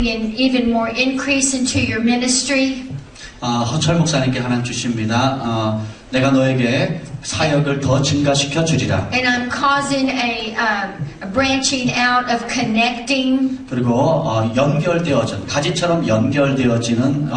even more increase into your ministry. 허철 목사님께 하나님 주십니다. 내가 너에게 사역을 더 증가시켜 주리라. And I'm causing a branching out of connecting. 그리고 연결되어진 가지처럼 연결되어지는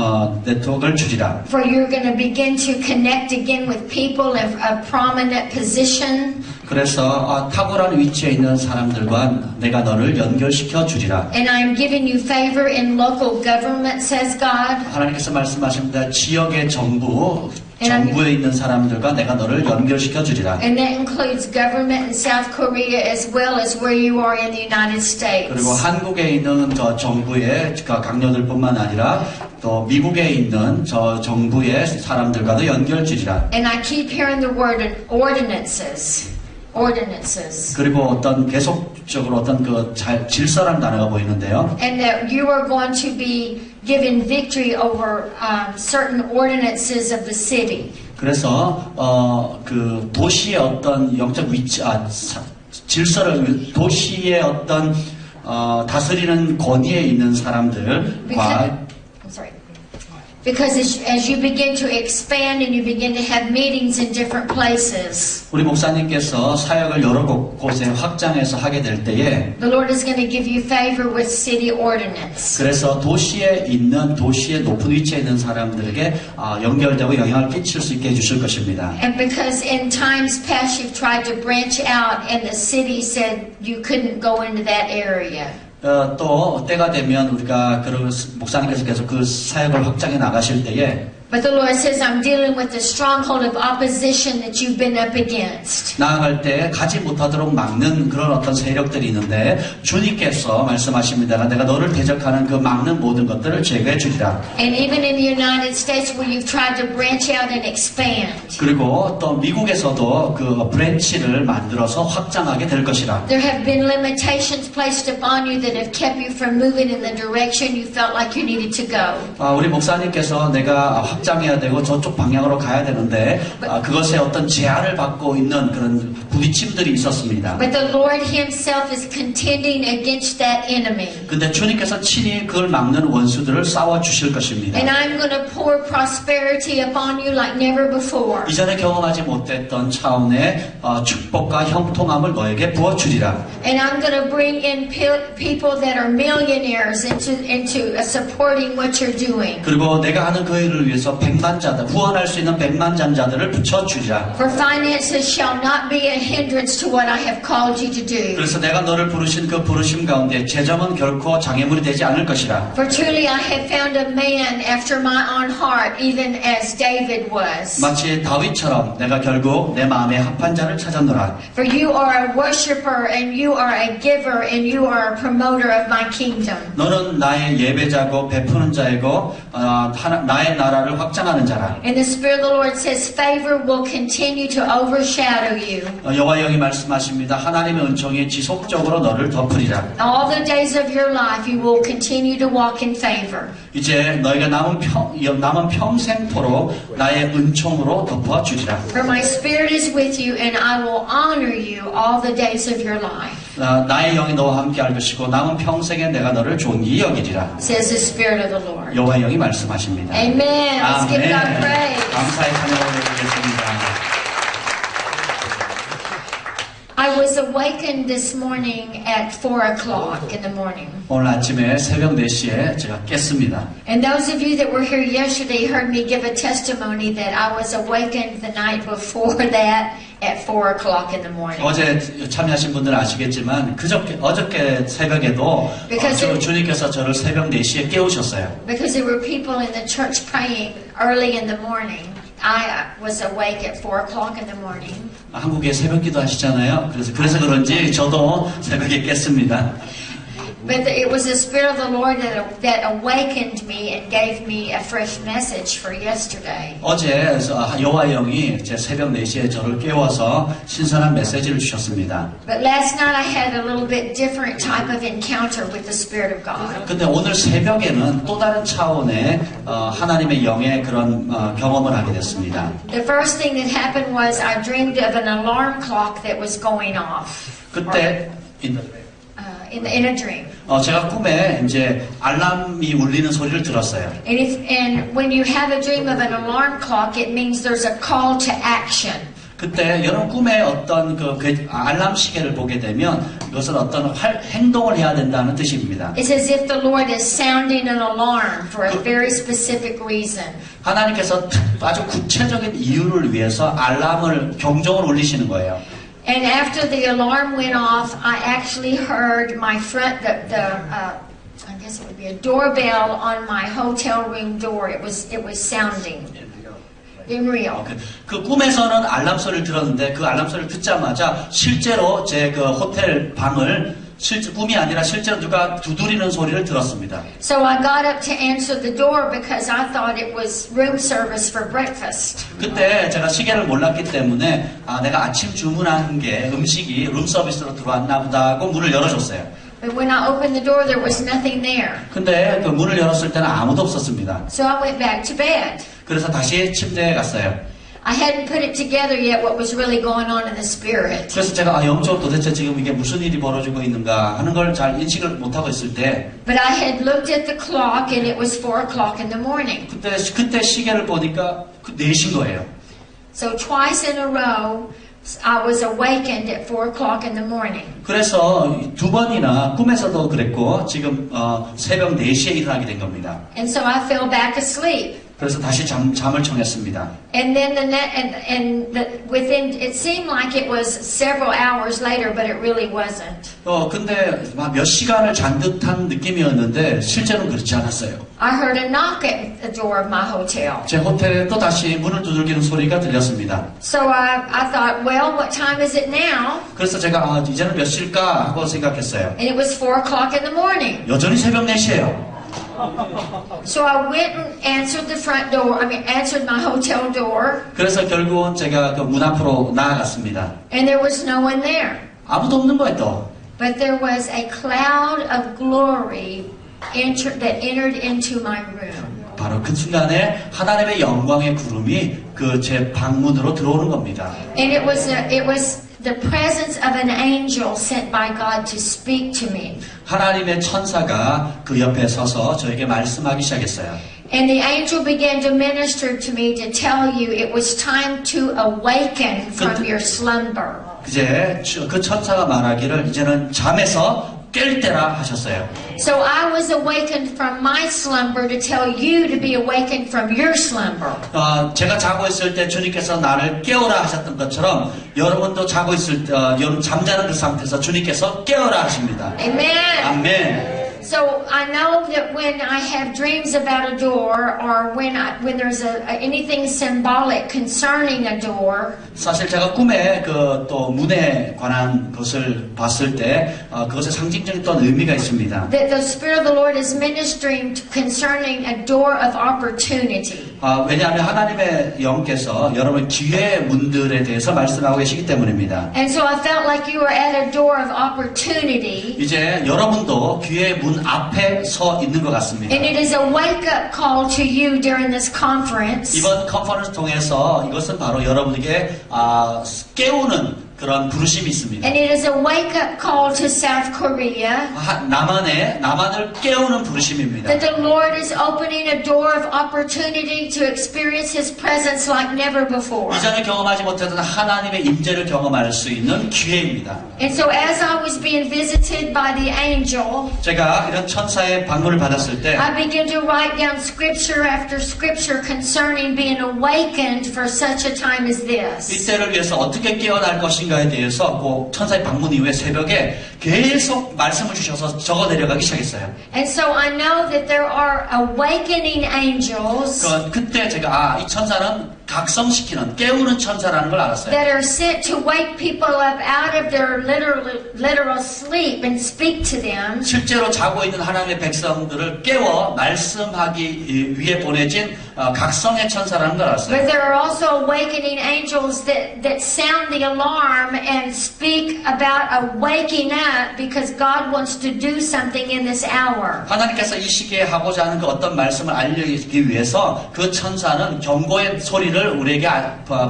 네트워크를 주리라. For you're going to begin to connect again with people of a prominent position. 그래서 탁월한 위치에 있는 사람들과 내가 너를 연결시켜 주리라. And I'm giving you favor in local government, says God. 하나님께서 말씀하십니다. 지역의 정부에 있는 사람들과 내가 너를 연결시켜 주리라. And that includes government in South Korea as well as where you are in the United States. 그리고 한국에 있는 저 정부의 강요들뿐만 아니라 또 미국에 있는 저 정부의 사람들과도 연결 주리라. And I keep hearing the word ordinances. Ordinances. 그리고 어떤 계속적으로 어떤 질서라는 단어가 보이는데요. And that you are going to be given victory over certain ordinances of the city. 그래서 그 도시의 어떤 영적 위치, 질서를 도시의 어떤 다스리는 권위에 있는 사람들과 Because as you begin to expand and you begin to have meetings in different places, 우리 목사님께서 사역을 여러 곳에 확장해서 하게 될 때에 the Lord is going to give you favor with city ordinance. 그래서 도시의 높은 위치에 있는 사람들에게 연결되고 영향을 끼칠 수 있게 해주실 것입니다. And because in times past you've tried to branch out and the city said you couldn't go into that area. 또 때가 되면 우리가 목사님께서 계속 그 사역을 확장해 나가실 때에 But the Lord says, I'm dealing with the stronghold of opposition that you've been up against. 나아갈 때 가지 못하도록 막는 그런 어떤 세력들이 있는데 주님께서 말씀하십니다. 내가 너를 대적하는 그 막는 모든 것들을 제거해 주리라. And even in the United States where you've tried to branch out and expand. 그리고 또 미국에서도 그 브랜치를 만들어서 확장하게 될 것이라. There have been limitations placed upon you that have kept you from moving in the direction you felt like you needed to go. 우리 목사님께서 내가 확장해야 되고 저쪽 방향으로 가야 되는데 그것에 어떤 제한을 받고 있는 그런 부딪힘들이 있었습니다. But the Lord Himself is contending against that enemy. 근데 주님께서 친히 그걸 막는 원수들을 싸워 주실 것입니다. And I'm going to pour prosperity upon you like never before. 이전에 경험하지 못했던 차원의 축복과 형통함을 너에게 부어 주리라. And I'm going to bring in people that are millionaires into supporting what you're doing. 그리고 내가 하는 그 일을 위해서 백만자들, 후원할 수 있는 백만장자들을 붙여주리라. For finances shall not be a hindrance to what I have called you to do. 그래서 내가 너를 부르신 그 부르심 가운데 재정은 결코 장애물이 되지 않을 것이라. For truly I have found a man after my own heart, even as David was. 마치 다윗처럼 내가 결국 내 마음에 합한 자를 찾았노라. For you are a worshiper, and you are a giver, and you are a promoter of my kingdom. 너는 나의 예배자고 베푸는 자이고 나의 나라를 확장하는 자라. And the Spirit of the Lord says favor will continue to overshadow you. 여호와 영이 말씀하십니다. 하나님의 은총이 지속적으로 너를 덮으리라. All the days of your life you will continue to walk in favor. 이제 너희가 남은 평생토록 나의 은총으로 덮어 주리라. For my Spirit is with you, and I will honor you all the days of your life. 나의 영이 너와 함께 할 것이고 남은 평생에 내가 너를 존귀히 여기리라. Says the Spirit of the Lord. 여호와 영이 말씀하십니다. Amen. Let's give God praise. 감사의 찬양을 드리겠습니다. I was awakened this morning at 4 o'clock in the morning. 오늘 아침에 새벽 4시에 제가 깼습니다. And those of you that were here yesterday heard me give a testimony that I was awakened the night before that at 4 o'clock in the morning. 어제 참여하신 분들은 아시겠지만 어저께 새벽에도 주님께서 저를 새벽 4시에 깨우셨어요. Because there were people in the church praying early in the morning. I was awake at 4 o'clock in the morning. 한국에 새벽기도 하시잖아요. 그래서 그런지 저도 새벽에 깼습니다. But it was the Spirit of the Lord that awakened me and gave me a fresh message for yesterday. 어제 여호와 영이 제 새벽 4시에 저를 깨워서 신선한 메시지를 주셨습니다. But last night I had a little bit different type of encounter with the Spirit of God. 근데 오늘 새벽에는 또 다른 차원의 하나님의 영의 그런 경험을 하게 됐습니다. The first thing that happened was I dreamed of an alarm clock that was going off. 그때 In a dream. 제가 꿈에 이제 알람이 울리는 소리를 들었어요. And when you have a dream of an alarm clock, it means there's a call to action. 그때 여러분 꿈에 어떤 알람 시계를 보게 되면 이것은 어떤 행동을 해야 된다는 뜻입니다. It's as if the Lord is sounding an alarm for a very specific reason. 하나님께서 아주 구체적인 이유를 위해서 알람을 경종을 울리시는 거예요. And after the alarm went off, I actually heard my front, I guess it would be a doorbell on my hotel room door. It was sounding. In real. 그 꿈에서는 알람 소리를 들었는데 그 알람 소리를 듣자마자 실제로 제 그 호텔 방을 꿈이 아니라 실제로 누가 두드리는 소리를 들었습니다. So I got up to answer the door because I thought it was room service for breakfast. 그때 제가 시계를 몰랐기 때문에 내가 아침 주문한 게 음식이 룸 서비스로 들어왔나 보다 하고 문을 열어줬어요. But when I opened the door, there was nothing there. 근데 그 문을 열었을 때는 아무도 없었습니다. So I went back to bed. 그래서 다시 침대에 갔어요. I hadn't put it together yet what was really going on in the spirit. 그래서 제가 영적으로 도대체 지금 이게 무슨 일이 벌어지고 있는가 하는 걸 잘 인식을 못하고 있을 때 But I had looked at the clock and it was 4 o'clock in the morning. 그때 시계를 보니까 4시인 거예요. So twice in a row, I was awakened at 4 o'clock in the morning. 그래서 2번이나 꿈에서도 그랬고 지금 새벽 4시에 일어나게 된 겁니다. And so I fell back asleep. 그래서 다시 잠을 청했습니다. And then within, it seemed like it was several hours later, but it really wasn't. 근데 막 몇 시간을 잔 듯한 느낌이었는데 실제로는 그렇지 않았어요. I heard a knock at the door of my hotel. 제 호텔에 또 다시 문을 두들기는 소리가 들렸습니다. So I thought, well, what time is it now? 그래서 제가 이제는 몇 시일까 하고 생각했어요. And it was 4 o'clock in the morning. 여전히 새벽 4시예요. So I went and answered the front door. Answered my hotel door. 그래서 결국은 제가 그 문 앞으로 나아갔습니다. And there was no one there. 아무도 없는 거예요 또. But there was a cloud of glory that entered into my room. 바로 그 순간에 하나님의 영광의 구름이 그 제 방문으로 들어오는 겁니다. And it was the presence of an angel sent by God to speak to me. 하나님의 천사가 그 옆에 서서 저에게 말씀하기 시작했어요. And the angel began to minister to me to tell you it was time to awaken from your slumber. 이제 그 천사가 말하기를 이제는 잠에서 깰 때라 하셨어요. So I was awakened from my slumber to tell you to be awakened from your slumber. 제가 자고 있을 때 주님께서 나를 깨우라 하셨던 것처럼 여러분도 자고 있을 때 여러분 잠자는 그 상태에서 주님께서 깨우라 하십니다. Amen. 아멘. So I know that when I have dreams about a door, or when there's anything symbolic concerning a door, 사실 제가 꿈에 또 문에 관한 것을 봤을 때 그것의 상징적인 또 의미가 있습니다. that the Spirit of the Lord is ministering concerning a door of opportunity. 왜냐하면 하나님의 영께서 여러분 기회의 문들에 대해서 말씀하고 계시기 때문입니다. And so I felt like you were at a door of opportunity. 이제 여러분도 기회의 문 앞에 서 있는 것 같습니다. And it is a wake-up call to you during this conference. 이번 컨퍼런스 통해서 이것은 바로 여러분에게 깨우는 그런 부르심이 있습니다. And it is a wake-up call to South Korea. 남한을 깨우는 부르심입니다. That the Lord is opening a door of opportunity to experience His presence like never before. 이전에 경험하지 못했던 하나님의 임재를 경험할 수 있는 기회입니다. And so as I was being visited by the angel, 제가 이런 천사의 방문을 받았을 때 I began to write down scripture after scripture concerning being awakened for such a time as this. 이때를 위해서 어떻게 깨어날 것인가에 대해서 꼭 천사의 방문 이후에 새벽에 계속 말씀을 주셔서 적어 내려가기 시작했어요. And so I know that there are awakening angels 그때 제가 이 천사는 각성시키는 깨우는 천사라는 걸 알았어요. that are sent to wake people up out of their literal sleep and speak to them. 실제로 자고 있는 하나님의 백성들을 깨워 말씀하기 위해 보내진 각성의 천사라는 걸 알았어요. But there are also awakening angels that sound the alarm and speak about waking up because God wants to do something in this hour. 하나님께서 이 시기에 하고자 하는 그 어떤 말씀을 알려주기 위해서 그 천사는 경고의 소리를 것을 우리에게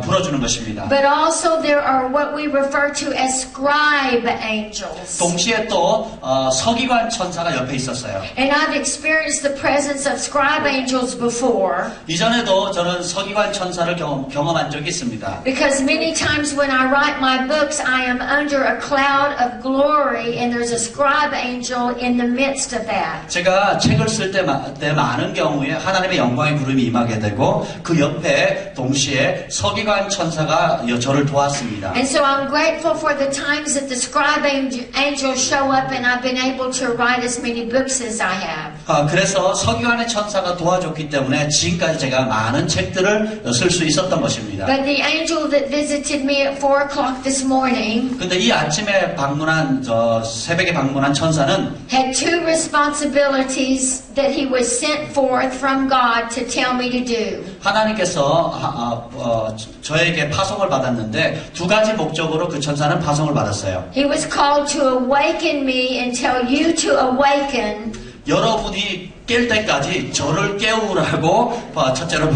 불어주는 것입니다. But also there are what we refer to as scribe angels. 동시에 또 서기관 천사가 옆에 있었어요. And I've experienced the presence of scribe angels before. 이전에도 저는 서기관 천사를 경험한 적이 있습니다. Because many times when I write my books, I am under a cloud of glory and there's a scribe angel in the midst of that. 제가 책을 쓸 때 많은 경우에 하나님의 영광의 구름이 임하게 되고 그 옆에 동시에 서기관 천사가 저를 도왔습니다. And so I'm grateful for the times that the scribe angels show up and I've been able to write as many books as I have. 그래서 서기관의 천사가 도와줬기 때문에 지금까지 제가 많은 책들을 쓸 수 있었던 것입니다. But the angel that visited me at 4 o'clock this morning 근데 이 아침에 새벽에 방문한 천사는 had two responsibilities that he was sent forth from God to tell me to do. 하나님께서 저에게 파송을 받았는데 두 가지 목적으로 그 천사는 파송을 받았어요. He was called to awaken me and tell you to awaken. 여러분이 깰 때까지 저를 깨우라고 첫째로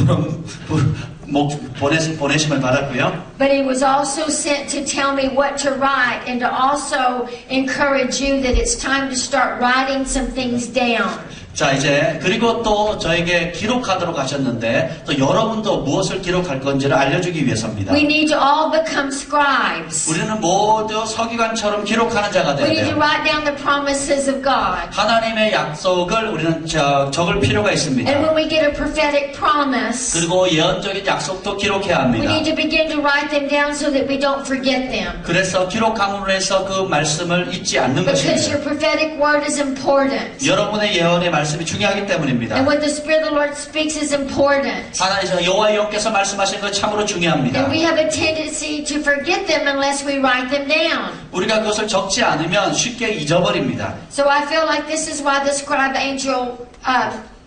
보내심을 받았고요. But he was also sent to tell me what to write and to also encourage you that it's time to start writing some things down. 자, 이제 그리고 또 저에게 기록하도록 하셨는데 또 여러분도 무엇을 기록할 건지를 알려주기 위해서입니다. We need to all become scribes. 우리는 모두 서기관처럼 기록하는 자가 We 되어야 need to 돼요. write down the promises of God. 하나님의 약속을 우리는 적을 필요가 있습니다. And when we get a prophetic promise, 그리고 예언적인 약속도 기록해야 we 합니다. need to begin to write them down so that we don't forget them. 그래서 기록함으로 해서 그 말씀을 잊지 않는 Because 것입니다. your prophetic word is important. 여러분의 예언의 말씀이 중요하기 때문입니다. And what the Spirit of the Lord speaks is important. 하나님 여호와의 영께서 말씀하신 것 참으로 중요합니다. And we have a tendency to forget them unless we write them down. 우리가 그것을 적지 않으면 쉽게 잊어버립니다. So I feel like this is why the scribe angel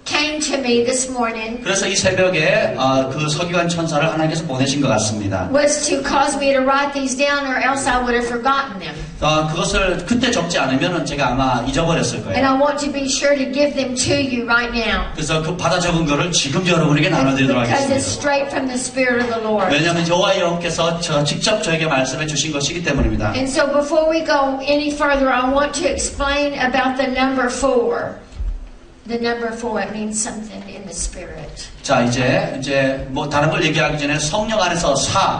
came to me this morning. 그래서 이 새벽에 그 서기관 천사를 하나님께서 보내신 것 같습니다. Was to cause me to write these down, or else I would have forgotten them. 그것을 그때 적지 않으면 제가 아마 잊어버렸을 And 거예요. I want to be sure to give them to you right now. 그래서 그 받아 적은 거를 지금 여러분에게 나눠드리도록 Because it's 하겠습니다. straight from the Spirit of the Lord. 왜냐하면 여호와의 영께서 직접 저에게 말씀해 주신 것이기 때문입니다. And so before we go any further, I want to explain about the number 4. The number 4, it means something in the Spirit. 자, 이제 뭐 다른 걸 얘기하기 전에 성령 안에서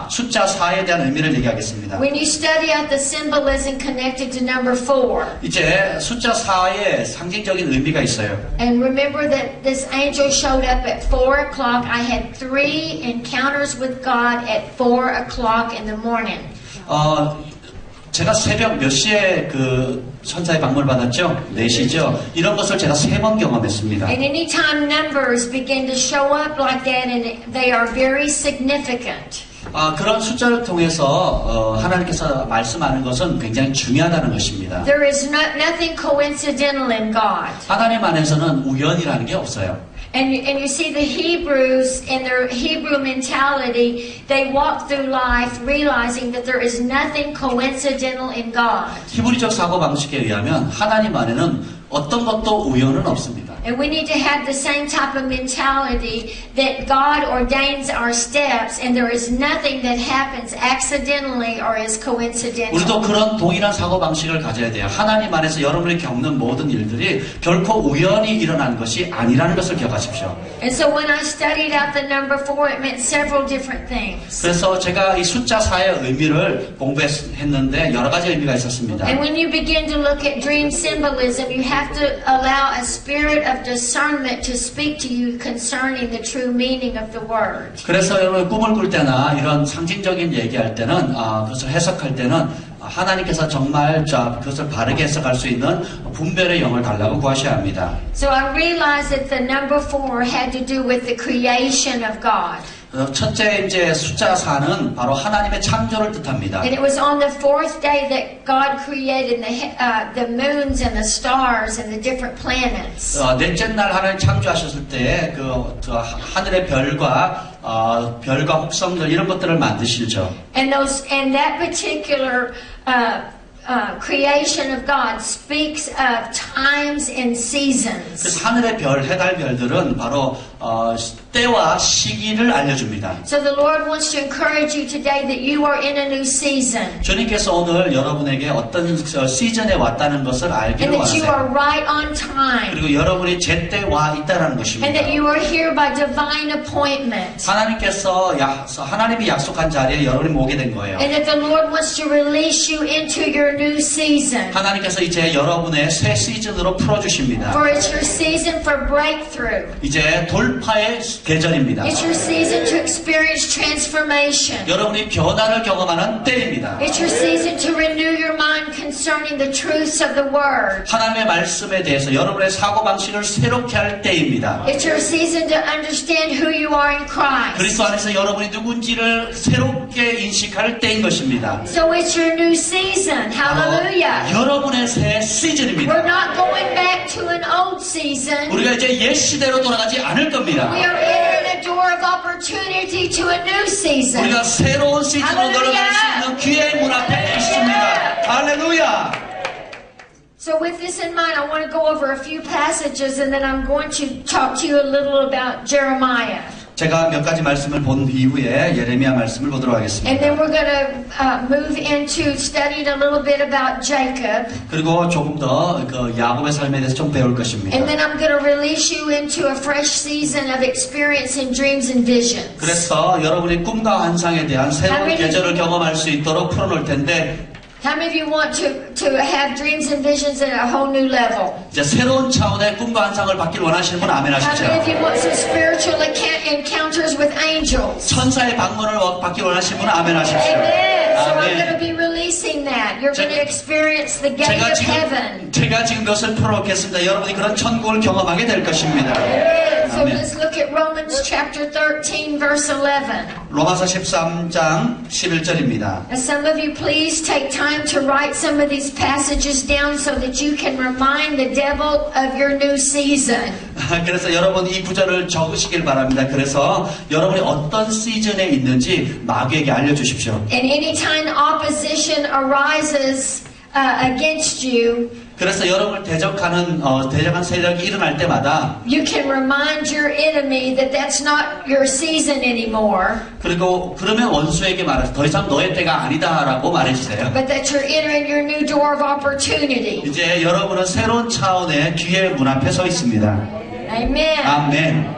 숫자 4에 대한 의미를 얘기하겠습니다. When you study out the symbolism connected to number 4, 이제 숫자 4에 상징적인 의미가 있어요. and remember that this angel showed up at 4 o'clock. I had 3 encounters with God at 4 o'clock in the morning. 제가 새벽 몇 시에 그 천사의 방문을 받았죠? 4시죠? 이런 것을 제가 3번 경험했습니다. And anytime numbers begin to show up like that, and they are very significant. 그런 숫자를 통해서 하나님께서 말씀하는 것은 굉장히 중요하다는 것입니다. There is nothing coincidental in God. 하나님 안에서는 우연이라는 게 없어요. And you see the Hebrews in their Hebrew mentality, they walk through life realizing that there is nothing coincidental in God. 히브리적 사고 방식에 의하면 하나님 안에는 어떤 것도 우연은 없습니다. And we need to have the same type of mentality that God ordains our steps and there is nothing that happens accidentally or is coincidental. 우리도 그런 동일한 사고 방식을 가져야 돼요. 하나님 안에서 여러분이 겪는 모든 일들이 결코 우연히 일어난 것이 아니라는 것을 기억하십시오. And so when I studied out the number 4, it meant several different things. 그래서 제가 이 숫자 4의 의미를 공부했는데 여러 가지 의미가 있었습니다. And when you begin to look at dream symbolism, you have to allow a spirit of discernment to speak to you concerning the true meaning of the word. 그래서 여러분 꿈을 꿀 때나 이런 상징적인 얘기할 때는 그것을 해석할 때는 하나님께서 정말 그것을 바르게 해석할 수 있는 분별의 영을 달라고 구하셔야 합니다. So I realized that the number 4 had to do with the creation of God. 첫째 이제 숫자 4는 바로 하나님의 창조를 뜻합니다. And it was on the 4th day that God created the moons and the stars and the different planets. 넷째 날 하나님 창조하셨을 때 그 하늘의 별과 혹성들 이런 것들을 만드시죠. And that particular creation of God speaks of times and seasons. 그래서 하늘의 별, 해달 별들은 바로 때와 시기를 알려줍니다. So the Lord wants to encourage you today that you are in a new season. 주님께서 오늘 여러분에게 어떤 시즌에 왔다는 것을 알기를 And that you 원하세요. are right on time. 그리고 여러분이 제때 와 있다는 And 것입니다. that you are here by divine appointment. 하나님이 약속한 자리에 여러분이 모게 된 거예요. And that the Lord wants to release you into your new season. 하나님께서 이제 여러분의 새 시즌으로 풀어주십니다. For it's your season for breakthrough. 이제 돌파의 계절입니다. It's your season to experience transformation. 여러분이 변화를 경험하는 때입니다. It's your season to renew your mind concerning the truths of the Word. 하나님의 말씀에 대해서 여러분의 사고방식을 새롭게 할 때입니다. It's your season to understand who you are in Christ. 그리스도 안에서 여러분이 누군지를 새롭게 인식할 때인 것입니다. So it's your new season. Hallelujah. 여러분의 새 시즌입니다. We're not going back to an old season. 우리가 이제 옛 시대로 돌아가지 않을 겁니다. We are entering a door of opportunity to a new season. 우리가 새로운 시즌으로 들어갈 수 있는 기회의 문 앞에 있습니다. 할렐루야! So with this in mind, I want to go over a few passages and then I'm going to talk to you a little about Jeremiah. 제가 몇 가지 말씀을 본 이후에 예레미야 말씀을 보도록 And 하겠습니다. then we're going to move into studying a little bit about Jacob. 그리고 조금 더 야곱의 삶에 대해서 좀 배울 것입니다. And then I'm going to release you into a fresh season of experiencing dreams and visions. 그래서 여러분이 꿈과 환상에 대한 새로운 계절을 경험할 수 있도록 풀어놓을 텐데 How many of you want to have dreams and visions at a whole new level? 이제 새로운 차원의 꿈과 환상을 받길 원하시는 분 아멘 How 하십시오. many of you want some spiritual encounters with angels? 천사의 방문을 받길 원하시는 분 아멘 하십시오. Amen. So I'm 아멘. going to be releasing that. You're going to experience the gate of heaven. 제가 지금 몇을 풀어놓겠습니다. 여러분이 그런 천국을 경험하게 될 것입니다. So 아멘. let's look at Romans chapter 13, verse 11. 로마서 13장 11절입니다. Now, some of you, please take time to write some of these passages down so that you can remind the devil of your new season. 그래서 여러분 이 구절을 적으시길 바랍니다. 그래서 여러분이 어떤 시즌에 있는지 마귀에게 알려주십시오. And anytime opposition arises against you, 그래서 여러분을 대적하는 세력이 일어날 때마다 you can remind your enemy that that's not your season anymore, 그리고 그러면 원수에게 말해서 더 이상 너의 때가 아니다라고 말해주세요. but that you're entering your new door of opportunity. 이제 여러분은 새로운 차원의 기회의 문 앞에 서 있습니다. Amen. 아멘.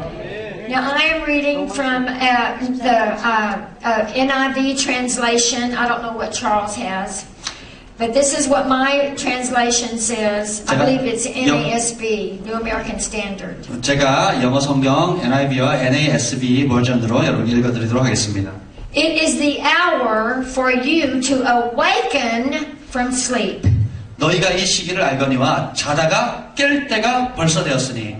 Now I am reading from the NIV translation. I don't know what Charles has. But this is what my translation says. I believe it's NASB, New American Standard. 제가 영어 성경 NIV와 NASB 버전으로 여러분 읽어드리도록 하겠습니다. It is the hour for you to awaken from sleep. 너희가 이 시기를 알거니와 자다가 깰 때가 벌써 되었으니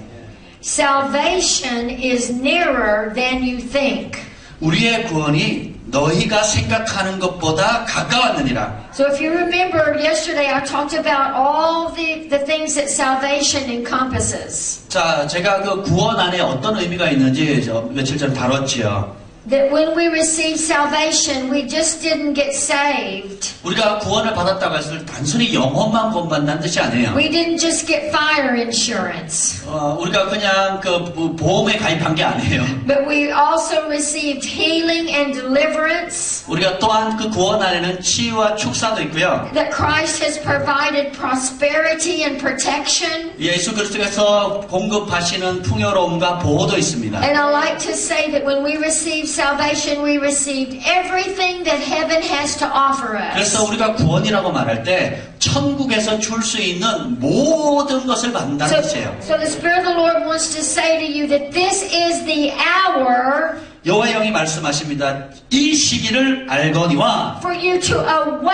Salvation is nearer than you think. 우리의 구원이 너희가 생각하는 것보다 가까웠느니라. So if you remember yesterday I talked about all the things that salvation encompasses. 자, 제가 그 구원 안에 어떤 의미가 있는지 며칠 전에 다뤘지요. That when we receive salvation, we just didn't get saved. 우리가 구원을 받았다고 해서 단순히 영혼만 구원받는 뜻이 아니에요. We didn't just get fire insurance. 우리가 그냥 그 보험에 가입한 게 아니에요. But we also received healing and deliverance. 우리가 또한 그 구원 안에는 치유와 축사도 있고요. That Christ has provided prosperity and protection. 예수 그리스도께서 공급하시는 풍요로움과 보호도 있습니다. And I like to say that when we receive salvation, we received everything that heaven has to offer us. 그래서 우리가 구원이라고 말할 때 천국에서 줄 수 있는 모든 것을 받는다는 뜻이에요. So the Spirit of the Lord wants to say to you that this is the hour 여호와의 영이 말씀하십니다. 이 시기를 알거니와 for you to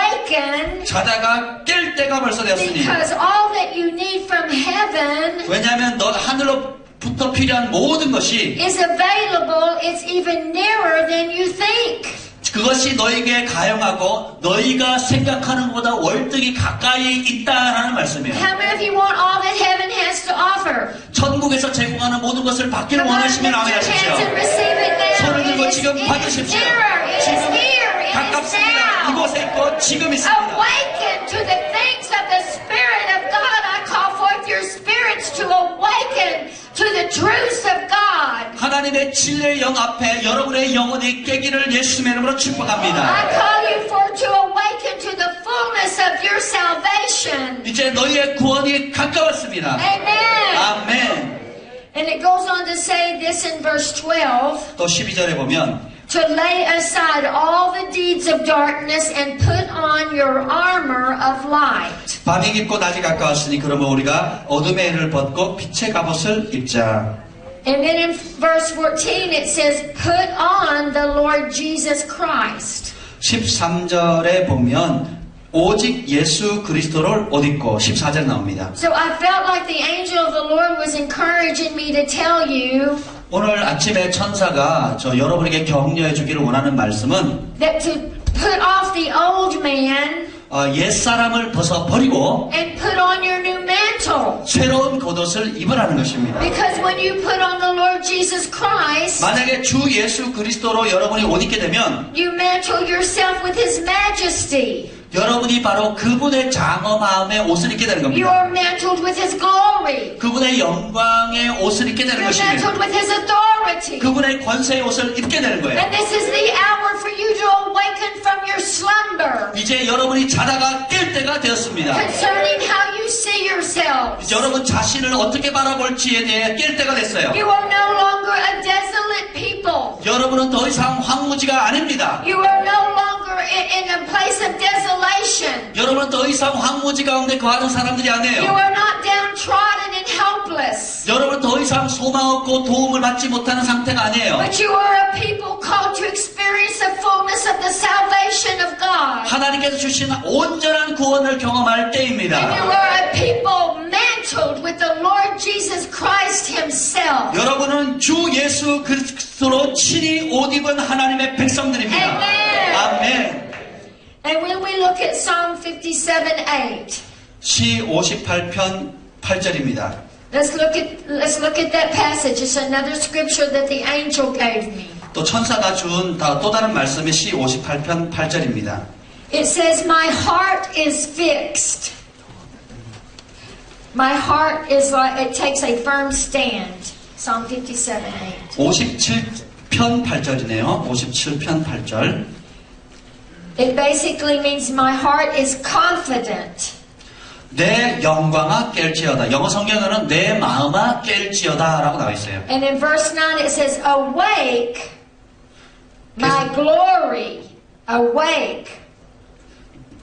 awaken, 자다가 깰 때가 벌써 되었으니. because all that you need from heaven 왜냐하면 너 하늘로부터 필요한 모든 것이 is available. It's even nearer than you think. 그것이 너에게 가용하고 너희가 생각하는 것보다 월등히 가까이 있다라는 말씀이에요. How many of you want all that heaven has to offer? 천국에서 제공하는 모든 것을 받기를 Come on, 원하시면 lift your 아멘하십시오. hands and receive it now. 손을 들고 It is 지금 받으십시오. nearer. It is 지금 here. It is 가깝습니다. now. 이곳에 있고 지금 있습니다. Awaken to the things of the Spirit of God. I call forth your spirits to awaken to the truths of God. 하나님의 진리의 영 앞에 여러분의 영혼이 깨기를 예수님의 이름으로 축복합니다. I call you for to awaken to the fullness of your salvation. 이제 너희의 구원이 가까웠습니다. Amen. 아멘. And it goes on to say this in verse 12. 또 12절에 보면 To lay aside all the deeds of darkness and put on your armor of light. 밤이 깊고 낮이 가까웠으니 그러면 우리가 어둠의 일을 벗고 빛의 갑옷을 입자. And then in verse 14 it says, put on the Lord Jesus Christ. 13절에 보면 오직 예수 그리스도를 옷 입고 14절 나옵니다. So I felt like the angel of the Lord was encouraging me to tell you 오늘 아침에 천사가 여러분에게 격려해 주기를 원하는 말씀은 that to put off the old man 옛사람을 벗어버리고 and put on your new mantle. 새로운 겉옷을 입으라는 것입니다. Because when you put on the Lord Jesus Christ, 만약에 주 예수 그리스도로 여러분이 옷 입게 되면 you mantle yourself with His majesty. 여러분이 바로 그분의 장엄함의 옷을 입게 되는 You 겁니다. are mantled with His glory. 그분의 영광의 옷을 입게 되는 You're 것입니다. mantled with His authority. 그분의 권세의 옷을 입게 되는 거예요. And this is the hour for you to awaken from your slumber 이제 여러분이 자다가 깰 때가 되었습니다. concerning how you see yourselves. 여러분 자신을 어떻게 바라볼지에 대해 깰 때가 됐어요. You are no longer a desolate people. 여러분은 더 이상 황무지가 아닙니다. You are no longer in a place of desolation. 여러분은 더 이상 황무지 가운데 거하는 사람들이 You 아니에요. are not downtrodden and helpless. 여러분은 더 이상 소망 없고 도움을 받지 못하는 상태가 아니에요. But you are a people called to experience the fullness of the salvation of God. 하나님께서 주신 온전한 구원을 경험할 And 때입니다. you are a people mantled with the Lord Jesus Christ Himself. 여러분은 주 예수 그리스도로 친히 옷 입은 하나님의 백성들입니다. Amen. 아멘. And when we look at Psalm 57:8, 시 58편 8절입니다. let's look at that passage. It's another scripture that the angel gave me. 또 천사가 준 또 다른 말씀이 시 58편 8절입니다. It says, "My heart is fixed. My heart is like it takes a firm stand." Psalm 57:8. 57편 8절이네요. 57편 8절. It basically means my heart is confident. 내 영광아 깰지어다. 영어 성경에는 내 마음아 깰지어다 라고 나와 있어요. And in verse 9 it says, "Awake, my glory, awake."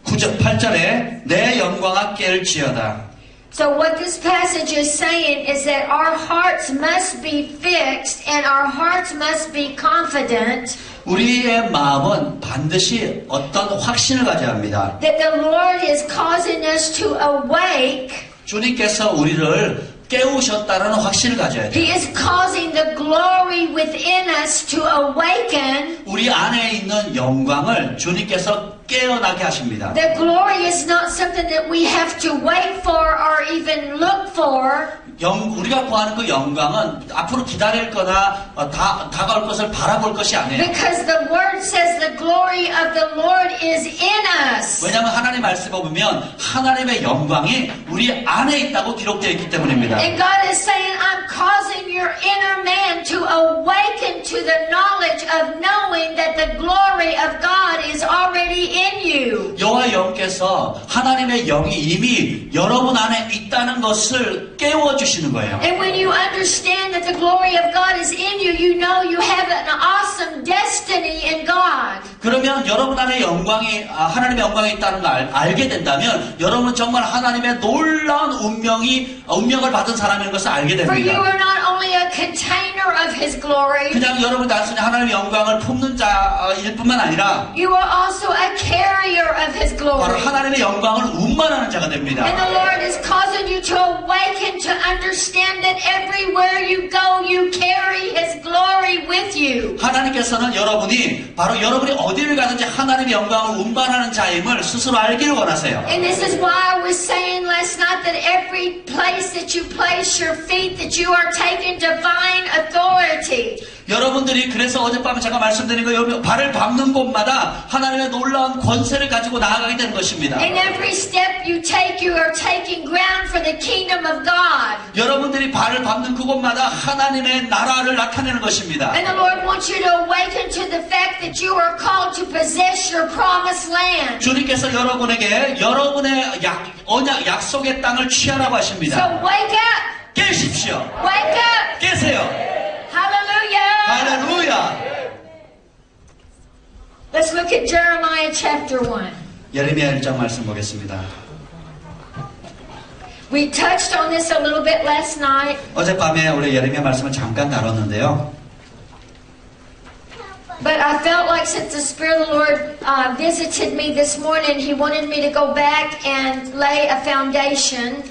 8절에 내 영광아 깰지어다. So what this passage is saying is that our hearts must be fixed and our hearts must be confident 우리의 마음은 반드시 어떤 확신을 가져야 합니다. that the Lord is causing us to awake. 주님께서 우리를 깨우셨다는 확신을 가져야 돼요. He is causing the glory within us to awaken. 우리 안에 있는 영광을 주님께서 깨어나게 하십니다. The glory is not something that we have to wait for or even look for. 우리가 구하는 그 영광은 앞으로 기다릴 거나 다가올 것을 바라볼 것이 아니에요. Because the word says the glory of the Lord is in us. 왜냐하면 하나님 말씀에 보면 하나님의 영광이 우리 안에 있다고 기록되어 있기 때문입니다. And God is saying, I'm causing your inner man to awaken to the knowledge of knowing that the glory of God is already in you. 여호와 영께서 하나님의 영이 이미 여러분 안에 있다는 것을 깨워주시는 거예요. And when you understand that the glory of God is in you, you know you have an awesome destiny in God. 그러면 여러분 안에 하나님의 영광이 있다는 걸 알게 된다면 여러분은 정말 하나님의 놀라운 운명을 받은 사람인 것을 알게 For you 됩니다. are not only a container of His glory, 그냥 여러분 단순히 하나님의 영광을 품는 자일 뿐만 아니라 you are also a carrier of His 바로 glory. 하나님의 영광을 운반하는 자가 됩니다. And the Lord is causing you to awaken to understand that everywhere you go, you carry His glory with you. 하나님께서는 여러분이 바로 여러분이 어디를 가든지 하나님의 영광을 운반하는 자임을 스스로 알기를 원하세요. And this is why I was saying last night that every place that you place your feet, that you are taking divine authority. 여러분들이 그래서 어젯밤에 제가 말씀드린 거 여러분 발을 밟는 곳마다 하나님의 놀라운 권세를 가지고 나아가게 되는 것입니다. In every step you take, you are taking ground for the kingdom of God. 여러분들이 발을 밟는 그곳마다 하나님의 나라를 나타내는 것입니다. And the Lord wants you to awaken to the fact that you are called to possess your promised land. 주님께서 여러분에게 여러분의 언약 약속의 땅을 취하라고 So 하십니다. wake up! 깨십시오. Wake up! 깨세요. Hallelujah! 할렐루야. Let's look at Jeremiah chapter 1. 예레미야 1장 말씀 보겠습니다. We touched on this a little bit last night. 어젯밤에 우리 예레미야 말씀을 잠깐 다뤘는데요. But I felt like since the Spirit of the Lord visited me this morning, He wanted me to go back and lay a foundation.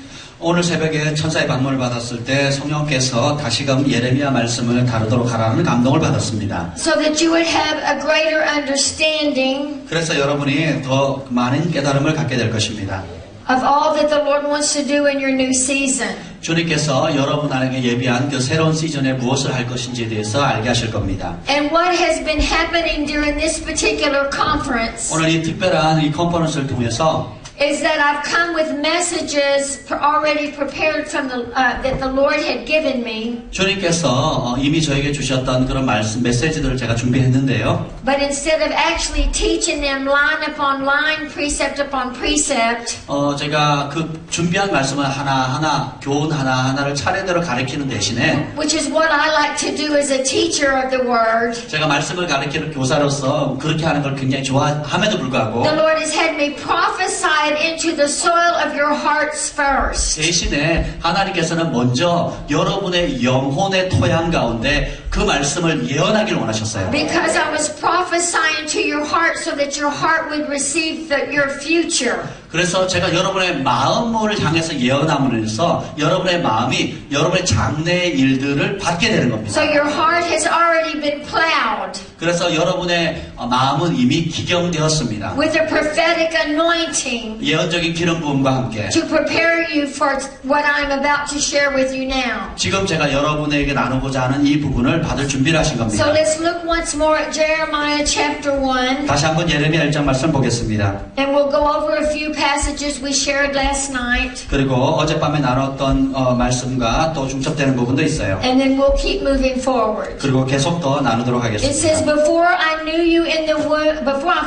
오늘 새벽에 천사의 방문을 받았을 때 성령께서 다시금 예레미야 말씀을 다루도록 하라는 감동을 받았습니다. So that you would have a greater understanding 그래서 여러분이 더 많은 깨달음을 갖게 될 것입니다. of all that the Lord wants to do in your new season. 주님께서 여러분에게 예비한 그 새로운 시즌에 무엇을 할 것인지에 대해서 알게 하실 겁니다. And what has been happening during this particular conference 오늘 이 특별한 이 컨퍼런스를 통해서 is that I've come with messages already prepared from that the Lord had given me. 주님께서 이미 저에게 주셨던 그런 말씀, 메시지들을 제가 준비했는데요. But instead of actually teaching them line upon line, precept upon precept, 제가 그 준비한 말씀을 하나하나, 교훈 하나하나를 차례대로 가르치는 대신에 which is what I like to do as a teacher of the Word, 제가 말씀을 가르치는 교사로서 그렇게 하는 걸 굉장히 좋아함에도 불구하고 the Lord has had me prophesy it into the soil of your hearts first. 대신에 하나님께서는 먼저 여러분의 영혼의 토양 가운데 그 말씀을 예언하기를 원하셨어요. Because I was prophesying to your heart so that your heart would receive your future. 그래서 제가 여러분의 마음을 향해서 예언함으로써 여러분의 마음이 여러분의 장래의 일들을 받게 되는 겁니다. So your heart has already been plowed 그래서 여러분의 마음은 이미 기경되었습니다. with a prophetic anointing 예언적인 기름 부음과 함께 to prepare you for what I'm about to share with you now. 지금 제가 여러분에게 나누고자 하는 이 부분을 받을 준비를 하신 겁니다. So let's look once more at Jeremiah chapter 1. 다시 한번 예레미야 1장 말씀 보겠습니다. And we'll go over a few passages we shared last night. 그리고 어젯밤에 나눴던 말씀과 또 중첩되는 부분도 있어요. And then we'll keep moving forward. 그리고 계속 더 나누도록 It says, 하겠습니다. before I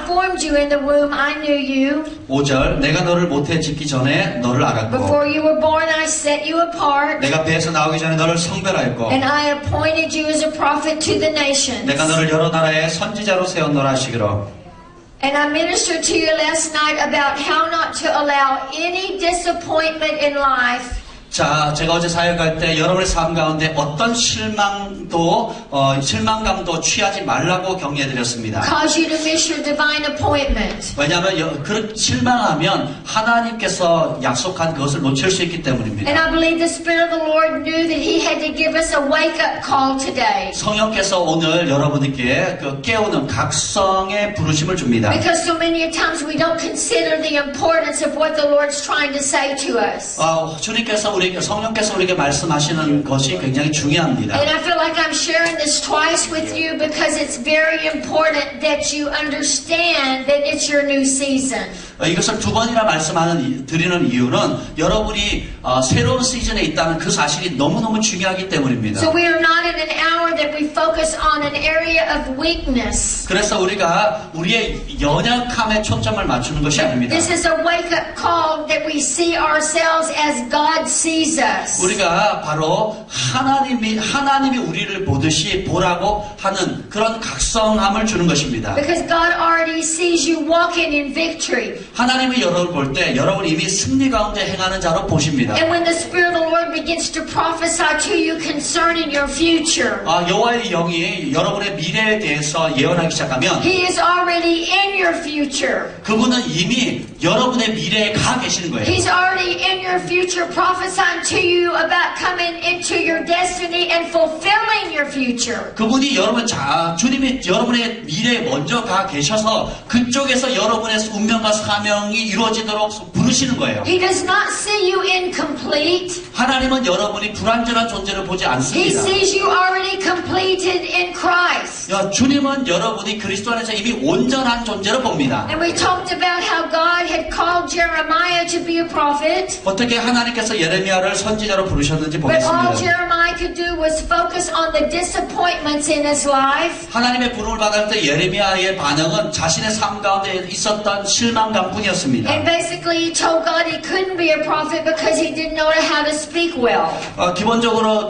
formed you in the womb, I knew you. 5절 내가 너를 모태에 짓기 전에 너를 알았고 Before you were born, I set you apart. 내가 배에서 나오기 전에 너를 성별하였고 And I appointed you as a prophet to the nations. 내가 너를 여러 나라의 선지자로 세웠노라 하시기로. And I ministered to you last night about how not to allow any disappointment in life 자, 제가 어제 사역할 때 여러분의 삶 가운데 어떤 실망감도 취하지 말라고 격려해드렸습니다. cause you to miss your divine appointment. 왜냐하면 그 실망하면 하나님께서 약속한 그것을 놓칠 수 있기 때문입니다. And I believe the Spirit of the Lord knew that He had to give us a wake-up call today. 성령께서 오늘 여러분에게 그 깨우는 각성의 부르심을 줍니다. Because so many times we don't consider the importance of what the Lord's trying to say to us. 성령께서 우리에게 말씀하시는 것이 굉장히 중요합니다. And I feel like I'm sharing this twice with you because it's very important that you understand that it's your new season. 이것을 두 번이나 드리는 이유는 여러분이 새로운 시즌에 있다는 그 사실이 너무너무 중요하기 때문입니다. So we are not in an hour that we focus on an area of weakness. 그래서 우리가 우리의 연약함에 초점을 맞추는 것이 아닙니다. This is a wake-up call that we see ourselves as God sees us. 우리가 바로 하나님이 우리를 보듯이 보라고 하는 그런 각성함을 주는 것입니다. Because God already sees you walking in victory. 하나님이 여러분을 볼 때 여러분이 이미 승리 가운데 행하는 자로 보십니다. And when the Spirit of the Lord begins to prophesy to you concerning your future, 여호와의 영이 여러분의 미래에 대해서 예언하기 시작하면 He is already in your future. 그분은 이미 여러분의 미래에 가 계시는 거예요. He's already in your future prophesying to you about coming into your destiny and fulfilling your future. 그분이 주님이 여러분의 미래에 먼저 가 계셔서 그쪽에서 여러분의 운명과 사명이 이루어지도록 부르시는 거예요. He does not see you incomplete. 하나님은 여러분이 불완전한 존재를 보지 He 않습니다. sees you already completed in Christ. 주님은 여러분이 그리스도 안에서 이미 온전한 존재로 봅니다. And we talked about how God had called Jeremiah to be a prophet. 어떻게 하나님께서 예레미야를 선지자로 부르셨는지 But all 보겠습니다. Jeremiah could do was focus on the disappointments in his life. 하나님의 부름을 받을 때 예레미야의 반응은 자신의 삶 가운데 있었던 실망감뿐이었습니다. And basically he told God he couldn't be a prophet because he didn't know how to speak well. 기본적으로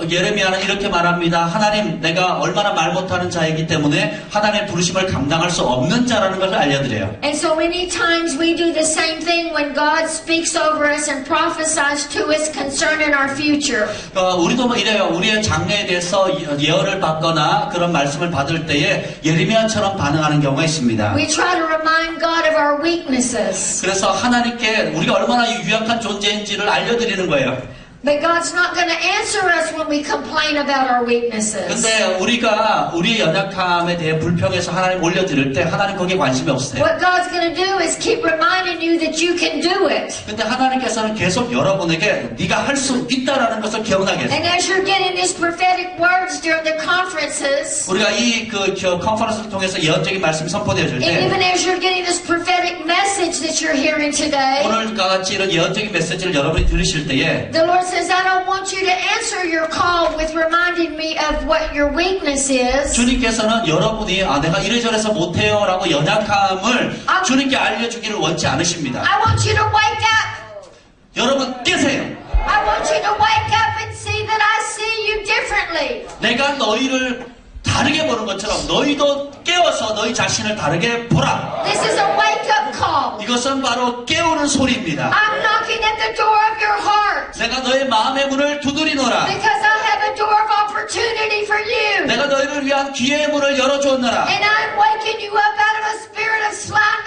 예레미야는 이렇게 말합니다. 하나님, 내가 얼마나 말 못하는 자이기 때문에 하나님의 부르심을 감당할 수 없는 자라는 것을 알려드려요. And so many times we do the same thing when God speaks over us and prophesies to us concerning our future. 우리도 이래요. 우리의 장래에 대해서 예언을 받거나 그런 말씀을 받을 때에 예레미야처럼 반응하는 경우가 있습니다. We try to remind God of our weaknesses. 그래서 하나님께 우리가 얼마나 유약한 존재인지를 알려드리는 거예요. But God's not going to answer us when we complain about our weaknesses. 근데 우리가 우리의 연약함에 대해 불평해서 하나님 올려드릴 때 하나님 거기에 관심이 없으세요. What God's going to do is keep reminding you that you can do it. 근데 하나님께서는 계속 여러분에게 네가 할 수 있다라는 것을 기억나게 해주세요. And as you're getting these prophetic words during the conferences, 우리가 이 컨퍼런스를 통해서 예언적인 말씀이 선포되어 줄 and 때 even as you're getting this prophetic message that you're hearing today, 오늘과 같이 이런 예언적인 메시지를 여러분이 들으실 때에 the Lord says, I don't want you to answer your call with reminding me of what your weakness is. 주님께서는 여러분이 내가 이래저래서 못해요 라고 연약함을 주님께 알려주기를 원치 않으십니다. I want you to wake up. 여러분 깨세요. I want you to wake up and see that I see you differently. 내가 너희를 다르게 보는 것처럼 너희도 깨워서 너희 자신을 다르게 보라. This is a wake-up call. 이것은 바로 깨우는 소리입니다. I'm knocking at the door of your heart 내가 너의 마음의 문을 두드리노라. because I have a door of opportunity for you. 내가 너희를 위한 기회의 문을 열어주었노라. And I'm waking you up out of a spirit of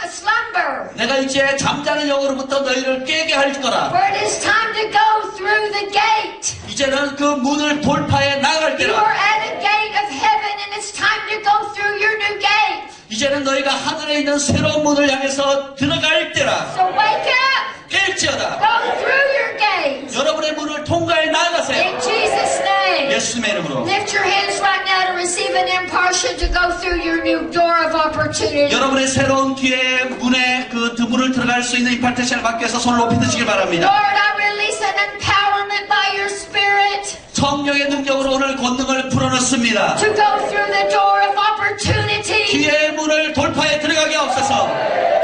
slumber. 내가 이제 잠자는 영으로부터 너희를 깨게 할 거라. For it is time to go through the gate. 이제는 그 문을 돌파해 나갈 You 때라. are at a gate of heaven and it's time to go through your new gate. 이제는 너희가 하늘에 있는 새로운 문을 향해서 들어갈 때라. So wake up. 깰지어다. Go through your gate. 여러분의 문을 통과해 나가세요. In Jesus' name. 예수님의 이름으로. Lift your hands right now to receive an impartial to go through your new door of opportunity. 여러분의 새로운 기회의 문에 그 문을 들어갈 수 있는 임파테이션을 받기 위해서 손을 높이 드시길 바랍니다. Lord, I release an empowerment by your Spirit 성령의 능력으로 오늘 권능을 풀어놓습니다. to go through the door of opportunity, 기회의 문을 돌파해 들어가게 하옵소서.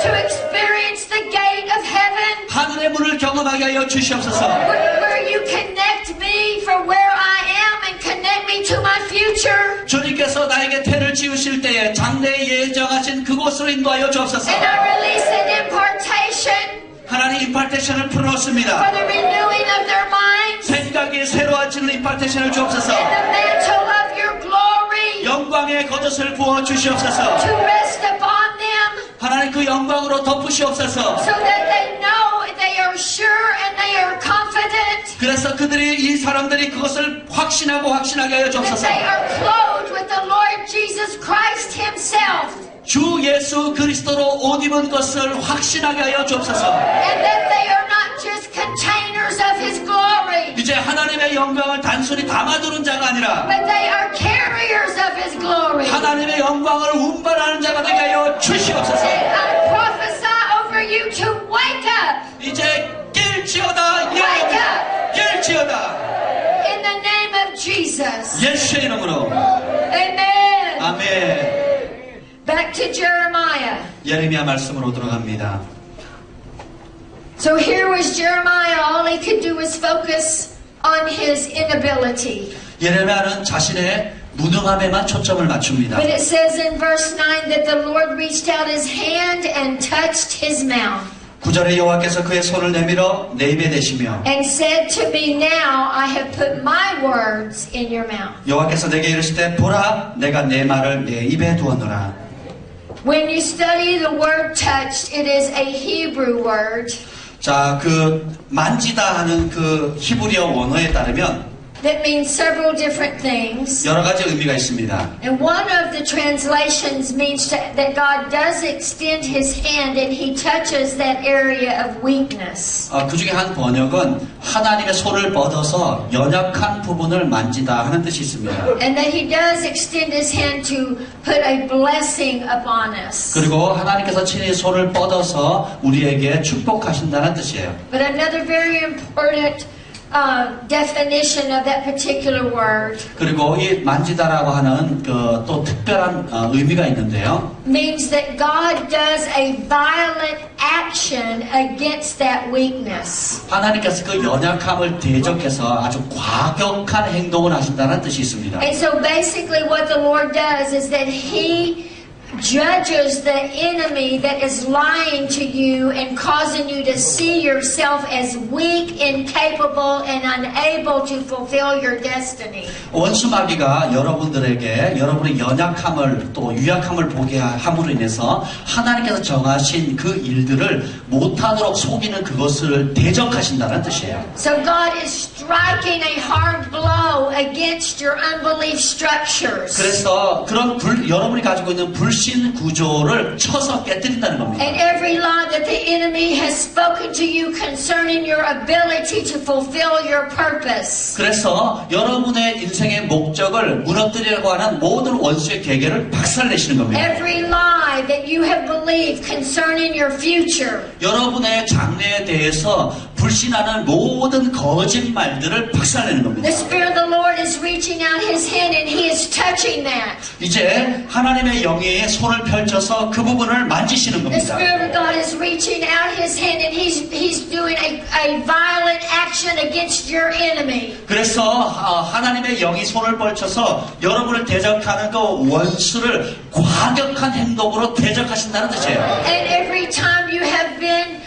to experience the gate of heaven, 하늘의 문을 경험하게 하여 주시옵소서. where you connect me from where I am and connect me to my future. 주님께서 나에게 태를 지으실 때에 장래에 예정하신 그곳으로 인도하여 주옵소서. And I release an impartation 하나님 임파테이션을 풀어놓습니다. for the renewing of their minds 생각이 새로워지는 임파테이션을 주옵소서. and the mantle of your glory 영광의 겉옷을 부어 주시옵소서. to rest upon them. 하나님 그 영광으로 덮으시옵소서. So that they know they are sure and they are confident 그래서 이 사람들이 그것을 확신하게 하여 that 주옵소서. they are clothed with the Lord Jesus Christ Himself 주 예수 그리스도로 옷 입은 것을 확신하게 하여 주옵소서. and that they are not just containers of His glory 이제 하나님의 영광을 단순히 담아두는 자가 아니라 but they are carriers of His glory. 하나님의 영광을 운반하는 자가 되게 하여 주시옵소서. And I prophesy over you to wake up 이제 깰지어다. Wake up. 깰지어다. in the name of Jesus. 예수의 이름으로. Amen. 아멘. Back to Jeremiah. 예레미야 말씀으로 들어갑니다. So here was Jeremiah. All he could do was focus on his inability. 예레미야는 자신의 무능함에만 초점을 맞춥니다. But it says in verse 9 that the Lord reached out his hand and touched his mouth 9절에 여호와께서 그의 손을 내밀어 내 입에 대시며 and said to me, Now I have put my words in your mouth. 여호와께서 내게 이르시되 보라 내가 내 말을 내 입에 두었노라. When you study the word touched, it is a Hebrew word. 자, 그 만지다 하는 그 히브리어 원어에 따르면 that means several different things. 여러 가지 의미가 있습니다. And one of the translations means that God does extend His hand and He touches that area of weakness. 그 중에 한 번역은 하나님의 손을 뻗어서 연약한 부분을 만지다 하는 뜻이 있습니다. And that He does extend His hand to put a blessing upon us. 그리고 하나님께서 친히 손을 뻗어서 우리에게 축복하신다는 뜻이에요. But another very important definition of that particular word 그리고 이 만지다라고 하는 또 특별한 의미가 있는데요. means that God does a violent action against that weakness. 하나님께서 그 연약함을 대적해서 아주 과격한 행동을 하신다는 뜻이 있습니다. And so basically what the Lord does is that He judges the enemy that is lying to you and causing you to see yourself as weak, incapable, and unable to fulfill your destiny. 원수마귀가 여러분들에게 여러분의 연약함을 또 유약함을 보게 함으로 인해서 하나님께서 정하신 그 일들을 못하도록 속이는 그것을 대적하신다는 뜻이에요. So God is striking a hard blow against your unbelief structures. 그래서 그런 여러분이 가지고 있는 불신 구조를 쳐서 깨뜨린다는 겁니다. And every lie that the enemy has spoken to you concerning your ability to fulfill your purpose. 그래서 여러분의 인생의 목적을 무너뜨리려고 하는 모든 원수의 계계를 박살내시는 겁니다. Every lie that you have believed concerning your future. 여러분의 장래에 대해서 불신하는 모든 거짓말들을 박살내는 겁니다. The Spirit of the Lord is reaching out His hand and He is touching that. 이제 하나님의 영의 손을 펼쳐서 그 부분을 만지시는 The 겁니다. Spirit of God is reaching out His hand and He's doing a violent action against your enemy. 그래서 하나님의 영이 손을 펼쳐서 여러분을 대적하는 그 원수를 과격한 행동으로 대적하신다는 뜻이에요. And every time you have been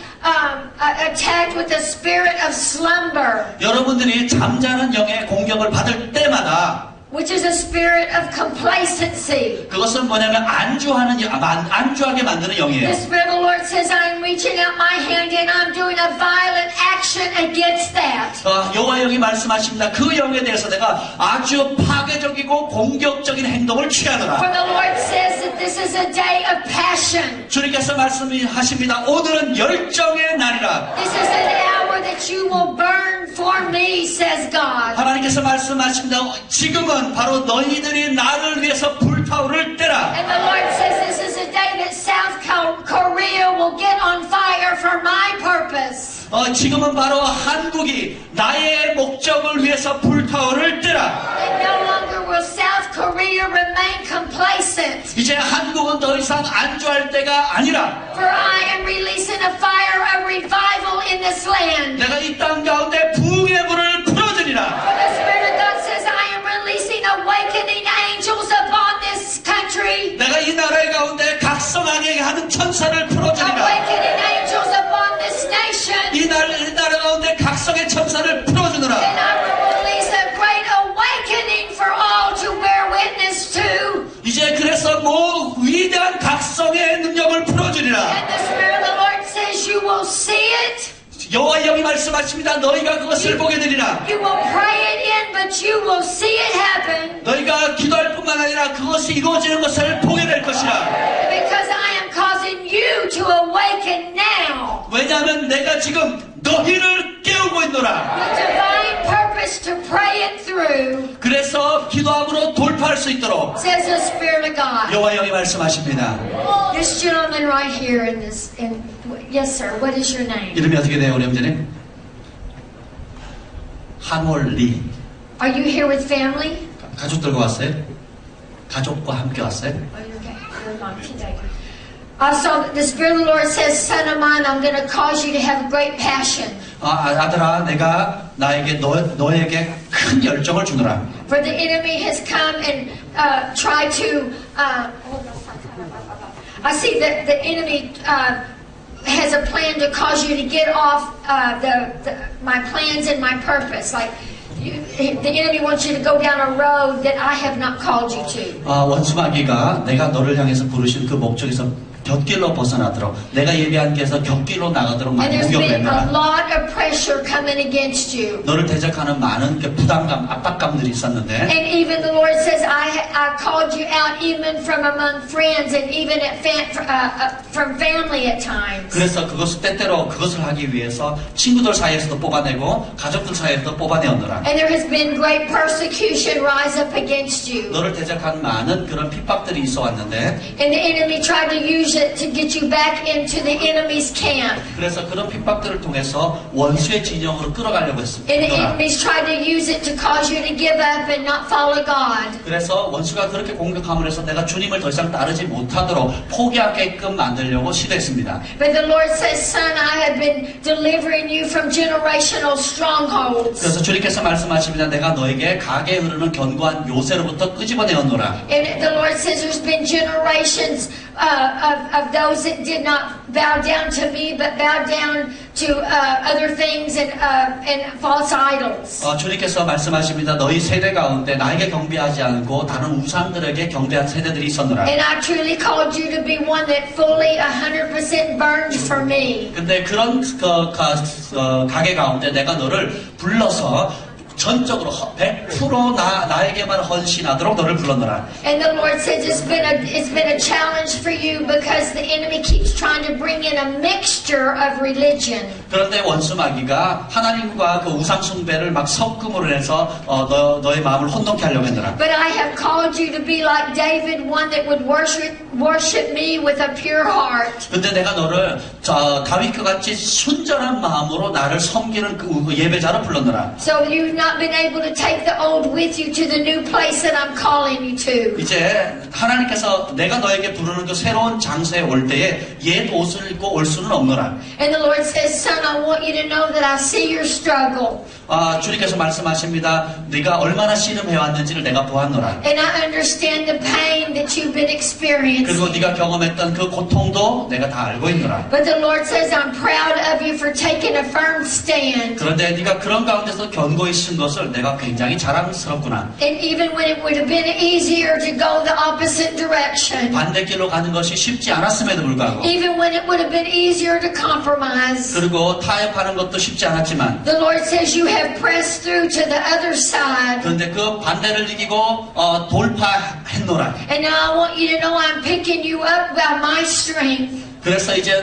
attacked with the spirit of slumber, 여러분들이 잠자는 영의 공격을 받을 때마다 which is a spirit of complacency. 그것은 뭐냐면 안주하게 만드는 The 영이에요. Spirit of the Lord says, I am reaching out my hand and I'm doing a violent action against that. 여호와 영이 말씀하십니다. 그 영에 대해서 내가 아주 파괴적이고 공격적인 행동을 For 취하노라. the Lord says that this is a day of passion. 주님께서 말씀하십니다. 오늘은 열정의 날이라. This is an hour that you will burn for me, says God. 하나님께서 말씀하십니다. 지금은 바로 너희들이 나를 위해서 불타오를 때라. And the Lord says this is a day that South Korea will get on fire for my purpose. 지금은 바로 한국이 나의 목적을 위해서 불타오를 때라. And no longer will South Korea remain complacent. 이제 한국은 더 이상 안주할 때가 아니라 For I am releasing a fire of revival in this land. 내가 이 땅 가운데 부흥의 불을 풀어주리라. For the Spirit of God says I am releasing awakening angels upon this country. 내가 이 나라의 가운데 각성하게 하는 천사를 풀어주리라. Awakening angels upon this nation. 이 나라 가운데 각성의 천사를 풀어주느라. And I will release a great awakening for all to bear witness to. 이제 그래서 위대한 각성의 능력을 풀어주리라. And the Spirit of the Lord says you will see it. 여호와 영이 말씀하십니다. 너희가 그것을 보게 되리라. You will pray it in, but you will see it happen. 너희가 기도할 뿐만 아니라 그것이 이루어지는 것을 보게 될 것이라. Because I am causing you to awaken now. 왜냐하면 내가 지금 너희를 깨우고 있노라. With divine purpose to pray it through. 그래서 기도함으로 돌파할 수 있도록 Says the Spirit of God. 여호와 영이 말씀하십니다. This gentleman right here yes sir, what is your name? 이름이 어떻게 돼요, 우리 형제님? 한월리. Are you here with family? 가족들과 왔어요? 가족과 함께 왔어요? Oh, you're not today. So the Spirit of the Lord says, son of mine, I'm going to cause you to have great passion. 아들아, 내가 너에게 큰 열정을 주노라. For the enemy has come and tried to. I see that the enemy has a plan to cause you to get off my plans and my purpose. Like the enemy wants you to go down a road that I have not called you to. 원수마귀가 내가 너를 향해서 부르신 그 목적에서 곁길로 벗어나도록 내가 예비한 길에서 곁길로 나가도록 And 많이 there's been a 공격했노라. lot of pressure coming against you. 너를 대적하는 많은 그 부담감, 압박감들이 있었는데 And even the Lord says, I called you out even from among friends and even from family at times. 그래서 그것을 때때로 그것을 하기 위해서 친구들 사이에서도 뽑아내고 가족들 사이에서도 뽑아내었노라. And there has been great persecution rise up against you. 너를 대적한 많은 그런 핍박들이 있어 왔는데 And the enemy tried to use it to get you back into the enemy's camp. 그래서 그런 핍박들을 통해서 원수의 진영으로 끌어가려고 And the 했습니다. enemy's tried to use it to cause you to give up and not follow God. 그래서 원수가 그렇게 공격함을 해서 내가 주님을 더 이상 따르지 못하도록 포기하게끔 만들려고 시도했습니다. But the Lord says, son, I have been delivering you from generational strongholds. 그래서 주님께서 말씀하십니다. 내가 너에게 가게 흐르는 견고한 요새로부터 끄집어내었노라. And the Lord says there's been generations of those that did not bow down to me, but bow down to other things and false idols. 주님께서 말씀하십니다. 너희 세대 가운데 나에게 경배하지 않고 다른 우상들에게 경배한 세대들이 있었노라. And I truly called you to be one that fully 100% burned for me. 근데 그런 가게 가운데 내가 너를 불러서 전적으로 100% 나에게만 헌신하도록 너를 불렀노라. And the Lord says it's been a challenge for you because the enemy keeps trying to bring in a mixture of religion. 그런데 원수 마귀가 하나님과 그 우상 숭배를 막 섞음으로 해서 너의 마음을 혼돈케 하려고 했노라. But I have called you to be like David, one that would worship me with a pure heart. 근데 내가 너를 다윗과 같이 순전한 마음으로 나를 섬기는 그 예배자로 불렀노라. So you've not been able to take the old with you to the new place that I'm calling you to. 이제 하나님께서 내가 너에게 부르는 그 새로운 장소에 올 때에 옛 옷을 입고 올 수는 없노라. And the Lord says, son, I want you to know that I see your struggle. 주님께서 말씀하십니다. 네가 얼마나 씨름해왔는지를 내가 보았노라. And I understand the pain that you've been experiencing. 그리고 네가 경험했던 그 고통도 내가 다 알고 있노라. But the Lord says, I'm proud of you for taking a firm stand. 그런데 네가 그런 가운데서 견고히 쓴 것을 내가 굉장히 자랑스럽구나. And even when it would have been easier to go the opposite direction. 반대길로 가는 것이 쉽지 않았음에도 불구하고 Even when it would have been easier to compromise. 그리고 타협하는 것도 쉽지 않았지만 The Lord says you have pressed through to the other side. 그런데 그 반대를 이기고 돌파했노라. And now I want you to know I'm picking you up by my strength. 그래서 이제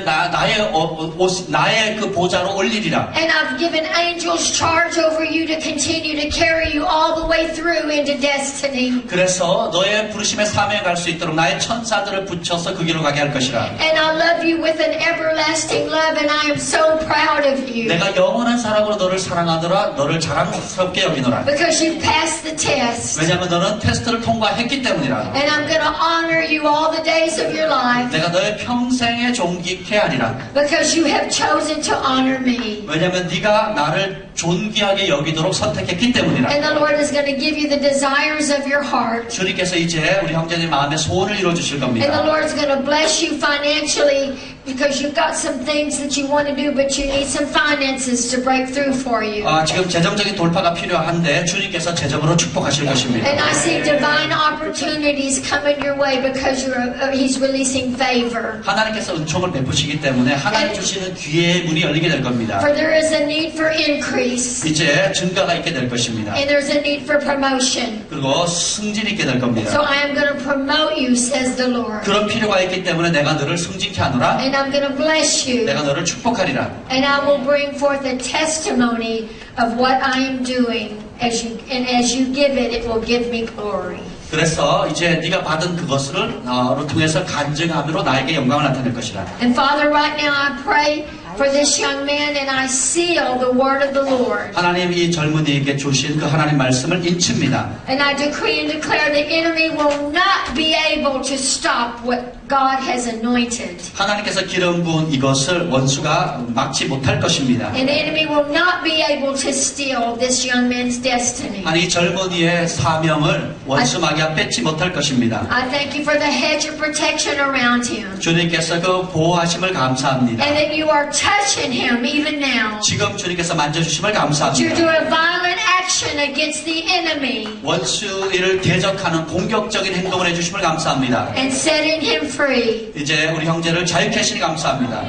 나의 그 보좌로 올리리라. And I've given angels charge over you to continue to carry you all the way through into destiny. 그래서 너의 부르심의 사명에 갈 수 있도록 나의 천사들을 붙여서 그 길로 가게 할 것이라. And I love you with an everlasting love, and I am so proud of you. 내가 영원한 사랑으로 너를 사랑하노라. 너를 자랑스럽게 여기노라. Because you passed the test. 왜냐하면 너는 테스트를 통과했기 때문이라. And I'm going to honor you all the days of your life. 내가 너의 평생에 존귀케 하리라. Because you have chosen to honor me. 왜냐하면 네가 나를 존귀하게 여기도록 선택했기 때문이라. And the Lord is going to give you the desires of your heart. 주님께서 이제 우리 형제님 마음의 소원을 이루어 주실 And the 겁니다. Lord is going to bless you financially because you've got some things that you want to do, but you need some finances to break through for you. 지금 재정적인 돌파가 필요한데 주님께서 재정으로 축복하실 것입니다. And I see divine opportunities coming your way because He's releasing favor. 하나님께서 은총을 베푸시기 때문에 하나님 주시는 기회의 문이 열리게 될 겁니다. For there is a need for increase. 이제 증가가 있게 될 것입니다. And there's a need for promotion. 그리고 승진이 있게 될 So 겁니다. I am going to promote you, says the Lord. 그런 필요가 있기 때문에 내가 너를 승진케 하노라. And I'm going to bless you. 내가 너를 축복하리라. And I will bring forth a testimony of what I am doing. As you give it, it will give me glory. 그래서 이제 네가 받은 그것을 통해서 간증함으로 나에게 영광을 나타낼 것이라. And Father, right now I pray for this young man and I seal the word of the Lord. 하나님 이 젊은이에게 주신 그 하나님 말씀을 인칩니다. And I decree and declare the enemy will not be able to stop what God has anointed. 하나님께서 기름 부은 이것을 원수가 막지 못할 것입니다. And the enemy will not be able to steal this young man's destiny. 아니 이 젊은이의 사명을 원수 마귀가 뺏지 못할 것입니다. I thank you for the hedge of protection around him. 주님께서 그 보호하심을 감사합니다. And that you are touching him even now. 지금 주님께서 만져주심을 You're 감사합니다. doing violent action against the enemy 원수를 대적하는 공격적인 행동을 해주심을 감사합니다. and setting him free. free. 이제 우리 형제를 자유케 하시니 감사합니다.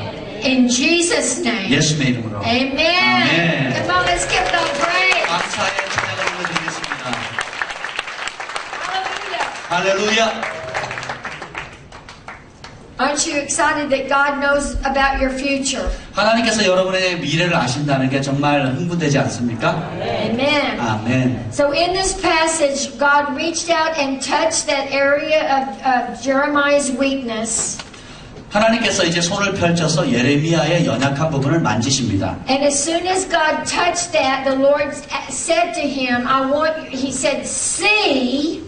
In Jesus' name. 예수의 이름으로. Amen. 아멘. Come on, let's give God praise. 감사의 찬양을 올려드리겠습니다. Hallelujah. 할렐루야. Aren't you excited that God knows about your future? 하나님께서 여러분의 미래를 아신다는 게 정말 흥분되지 않습니까? Amen. 아멘. So in this passage, God reached out and touched that area of Jeremiah's weakness. 하나님께서 이제 손을 펼쳐서 예레미야의 연약한 부분을 만지십니다. And as soon as God touched that, the Lord said to him, he said, see,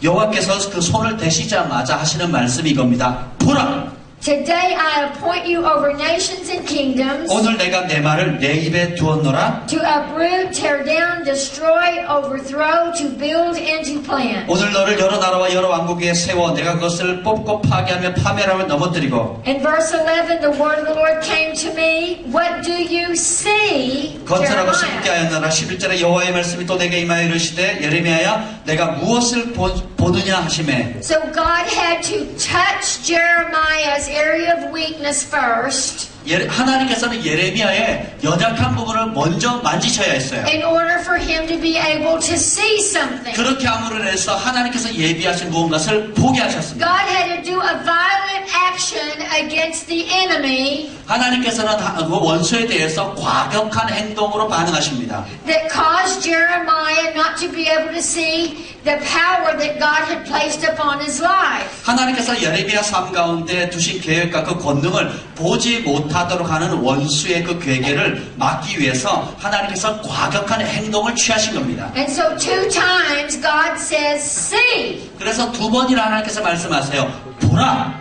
여호와께서 그 손을 대시자마자 하시는 말씀이 이겁니다. 보라! today I appoint you over nations and kingdoms 오늘 내가 내 말을 내 입에 두었노라. to uproot, tear down, destroy, overthrow, to build and to plant. 오늘 너를 여러 나라와 여러 왕국에 세워 내가 그것을 뽑고 파괴하며 파멸하며 넘어뜨리고. In verse 11, the word of the Lord came to me. What do you see, 건설하고 Jeremiah? 심게 하였노라. 11절에 여호와의 말씀이 또 내게 임하여 이르시되 예레미야야 내가 무엇을 보느냐 하시매. So God had to touch Jeremiah's area of weakness first 하나님께서는 예레미야의 연약한 부분을 먼저 만지셔야 했어요. in order for him to be able to see something. 그렇게 함으로 해서 하나님께서 예비하신 무언가를 보게 하셨습니다. God had to do a violent action against the enemy 하나님께서는 그 원수에 대해서 과격한 행동으로 반응하십니다. that caused Jeremiah not to be able to see the power that God had placed upon his life. 하나님께서 예레미야 삶 가운데 두신 계획과 그 권능을 보지 못하도록 하는 원수의 그 괴계를 막기 위해서 하나님께서 과격한 행동을 취하신 겁니다. And so 2 times God says, see. 그래서 2번이나 하나님께서 말씀하세요. 보라.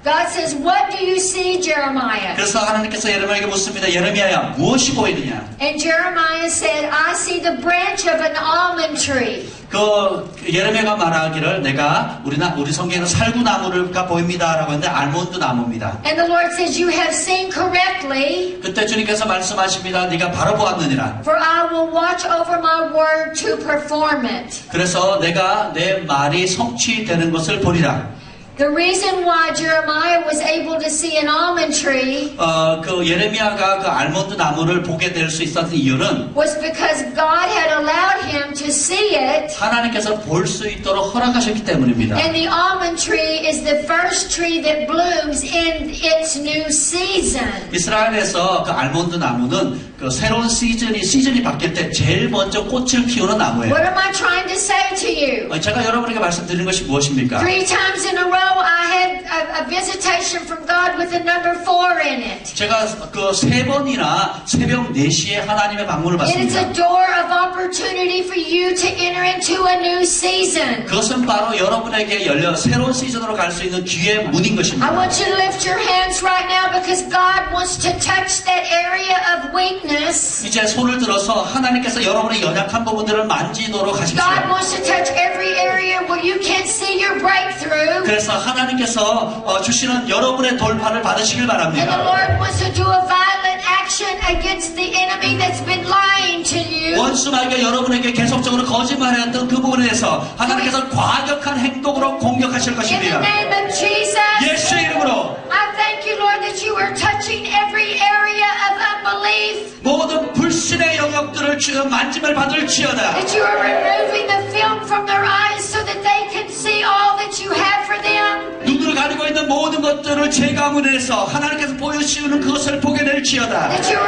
God says, what do you see, Jeremiah? 그래서 하나님께서 예레미야에게 묻습니다. 예레미야야 무엇이 보이느냐? And Jeremiah said, I see the branch of an almond tree. 그 예레미야가 말하기를 내가 우리 성경에는 살구나무가 보입니다라고 했는데 알몬드 나무입니다. And the Lord says, you have seen correctly, 그때 주님께서 말씀하십니다. 네가 바로 보았느니라. for I will watch over my word to perform it. 그래서 내가 내 말이 성취되는 것을 보리라. The reason why Jeremiah was able to see an almond tree 그 예레미야가 그 알몬드 나무를 보게 될 수 있었던 이유는 was because God had allowed him to see it. 하나님께서 볼 수 있도록 허락하셨기 때문입니다. And the almond tree is the first tree that blooms in its new season. 이스라엘에서 그 알몬드 나무는 그 새로운 시즌이 바뀔 때 제일 먼저 꽃을 피우는 나무예요. What am I trying to say to you? 제가 여러분에게 말씀드리는 것이 무엇입니까? 3 times in a row I had a visitation from God with the number 4 in it. 제가 그 3번이나 새벽 4시에 하나님의 방문을 It is 받습니다. a door of opportunity for you to enter into a new season. 그것은 바로 여러분에게 열려 새로운 시즌으로 갈 수 있는 기회의 문인 I 것입니다. want you to lift your hands right now because God wants to touch that area of weakness. 이제 손을 들어서 하나님께서 여러분의 연약한 부분들을 만지도록 하십시오. God wants to touch every area where you can't see your breakthrough. 그래서 하나님께서 주시는 여러분의 돌파를 받으시길 And the 바랍니다. Lord wants to do a violent action against the enemy that's been lying to you. 원수마귀가 여러분에게 계속적으로 거짓말했던 그 부분에 대해서 하나님께서 과격한 행동으로 공격하실 In the 것입니다. name of Jesus, 예수의 이름으로 I thank you, Lord, that you are touching every area of unbelief. 모든 불신의 영역들을 만짐을 받을지어다. That you are removing the film from their eyes so that they can see all that you have for them. 눈을 가리고 있는 모든 것들을 제거함으로 해서 하나님께서 보여주시는 그것을 보게 될지어다. That you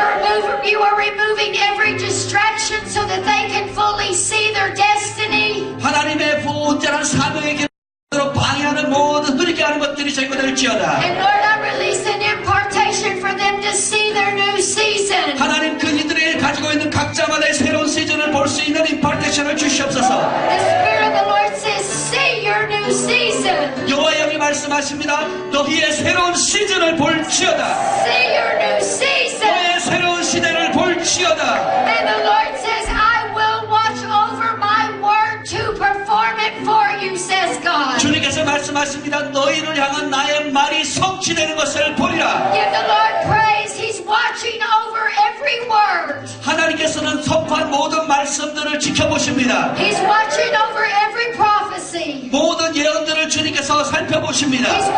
are removing every distraction so that they can fully see their destiny. 하나님의 온전한 사명의 길로 방해하는 모든 흐리게 하는 것들이 제거될지어다. And Lord, I release an impartation for them to see their new season. 하나님 그 이들이 가지고 있는 각자마다의 새로운 시즌을 볼 수 있는 임파테이션을 주시옵소서. The Spirit of the Lord says, see your new season. 여호와 여기 말씀하십니다. 너희의 새로운 시즌을 볼지어다. See your new season. 너희의 새로운 시대를 볼지어다. And the Lord says, I will watch over my word to perform it for you, says God. 주님께서 말씀하십니다. 너희를 향한 나의 말이 성취되는 것을 보리라. Give the Lord praise. He's watching over every word. 하나님께서는 선포한 모든 말씀들을 지켜보십니다. He's watching over every prophecy. 모든 예언들을 주님께서 살펴보십니다. He's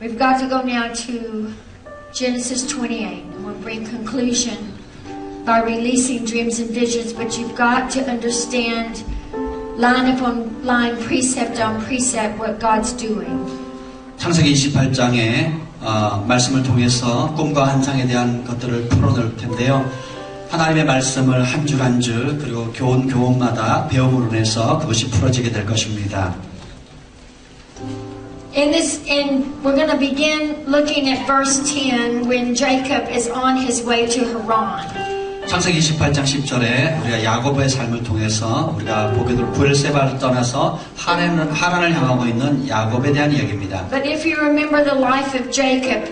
We've got to go now to Genesis 28, and we'll bring conclusion by releasing dreams and visions, but you've got to understand line upon line, precept on precept, what God's doing. 창세기 28장의 말씀을 통해서 꿈과 환상에 대한 것들을 풀어낼 텐데요. 하나님의 말씀을 한 줄 한 줄 그리고 교훈마다 배움으로 인해서 그것이 풀어지게 될 것입니다. We're going to begin looking at verse 10 when Jacob is on his way to Haran. 창세기 28장 10절에 우리가 야곱의 삶을 통해서 우리가 보게 될 브엘세바를 떠나서 하란을 향하고 있는 야곱에 대한 이야기입니다. But if you remember the life of Jacob,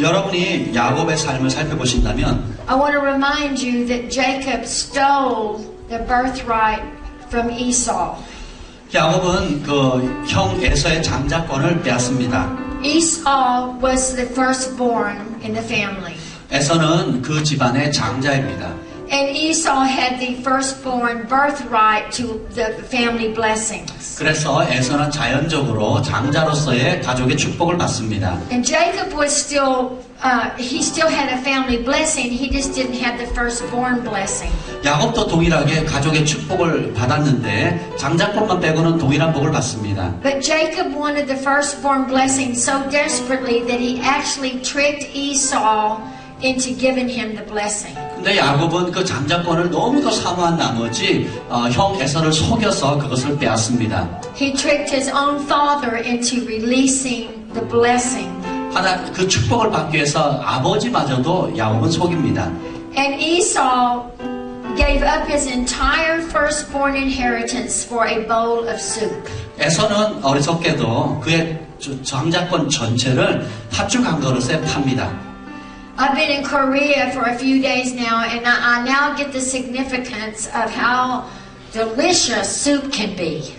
여러분이 야곱의 삶을 살펴보신다면 I want to remind you that Jacob stole the birthright from Esau. 야곱은 그 형 에서의 장자권을 빼앗습니다. Esau was the firstborn in the family. 에서는 그 집안의 장자입니다. And Esau had the firstborn birthright to the family blessings. 그래서 에서는 자연적으로 장자로서의 가족의 축복을 받습니다. And Jacob was he still had a family blessing. He just didn't have the firstborn blessing. 야곱도 동일하게 가족의 축복을 받았는데 장자권만 빼고는 동일한 복을 받습니다. But Jacob wanted the firstborn blessing so desperately that he actually tricked Esau into giving him the blessing. 근데 야곱은 그 장자권을 너무도 사모한 나머지 형 에서를 속여서 그것을 빼앗습니다. He tricked his own father into releasing the blessing. 그 축복을 받기 위해서 아버지마저도 야곱은 속입니다. And Esau gave up his entire firstborn inheritance for a bowl of soup. 에서는 어리석게도 그의 장자권 전체를 팥죽 한 그릇에 팝니다. I've been in Korea for a few days now, and I now get the significance of how delicious soup can be.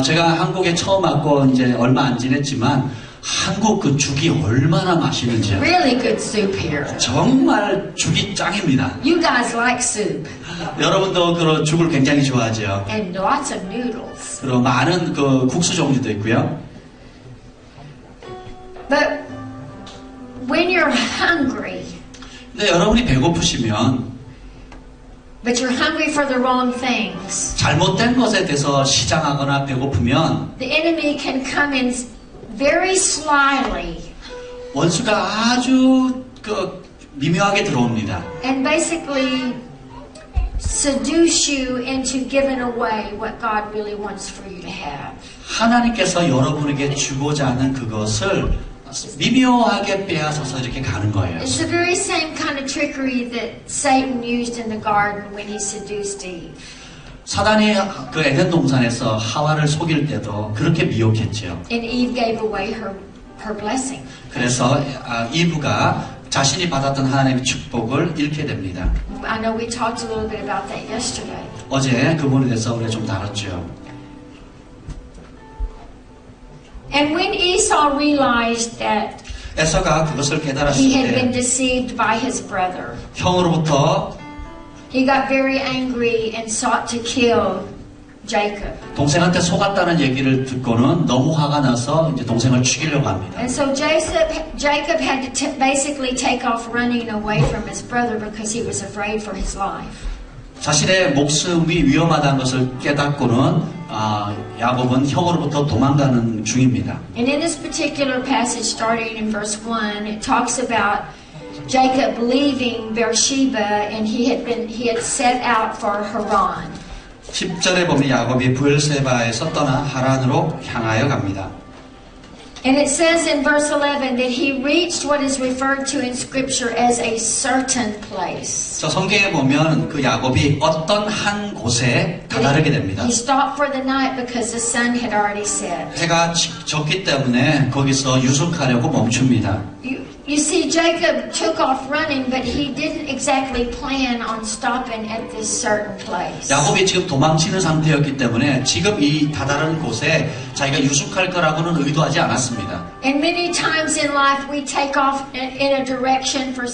제가 한국에 처음 왔고 이제 얼마 안 지냈지만 한국 그 죽이 얼마나 맛있는지요. Really good soup here. 정말 죽이 짱입니다. You guys like soup. 여러분도 그 죽을 굉장히 좋아하죠. And lots of noodles. 그리고 많은 그 국수 종류도 있고요. But when you're hungry, 근데 여러분이 배고프시면 but you're hungry for the wrong things, 잘못된 것에 대해서 시장하거나 배고프면 the enemy can come in very slyly 원수가 아주 그 미묘하게 들어옵니다. and basically seduce you into giving away what God really wants for you to have. 하나님께서 여러분에게 주고자 하는 그것을 미묘하게 빼앗아서 이렇게 가는 거예요. It's the very same kind of trickery that Satan used in the garden when he seduced Eve. 사단이 그 에덴 동산에서 하와를 속일 때도 그렇게 미혹했지요. And Eve gave away her blessing. 그래서 이브가 자신이 받았던 하나님의 축복을 잃게 됩니다. I know we talked a little bit about that yesterday. 어제 그 부분에 대해서 우리가 좀 다뤘죠. And when Esau realized that 에서가 그것을 깨달았을 he had been 때 deceived by his brother, 형으로부터 he got very angry and sought to kill Jacob. 동생한테 속았다는 얘기를 듣고는 너무 화가 나서 이제 동생을 죽이려고 합니다. And so Jacob had to basically take off running away from his brother because he was afraid for his life. 자신의 목숨이 위험하다는 것을 깨닫고는 야곱은 형으로부터 도망가는 중입니다. And in this particular passage, starting in verse 1, it talks about Jacob leaving Beersheba, and he had set out for Haran. 10절에 보면 야곱이 브엘세바에서 떠나 하란으로 향하여 갑니다. And it says in verse 11 that he reached what is referred to in Scripture as a certain place. 저 성경에 보면 그 야곱이 어떤 한 곳에 다다르게 됩니다. He stopped for the night because the sun had already set. 해가 졌기 때문에 거기서 유숙하려고 멈춥니다. You see, Jacob took off running, but he didn't exactly plan on stopping at this certain place. 야곱이 지금 도망치는 상태였기 때문에 지금 이 다다른 곳에 자기가 유숙할 거라고는 의도하지 않았습니다. And many times in life we take off in a direction for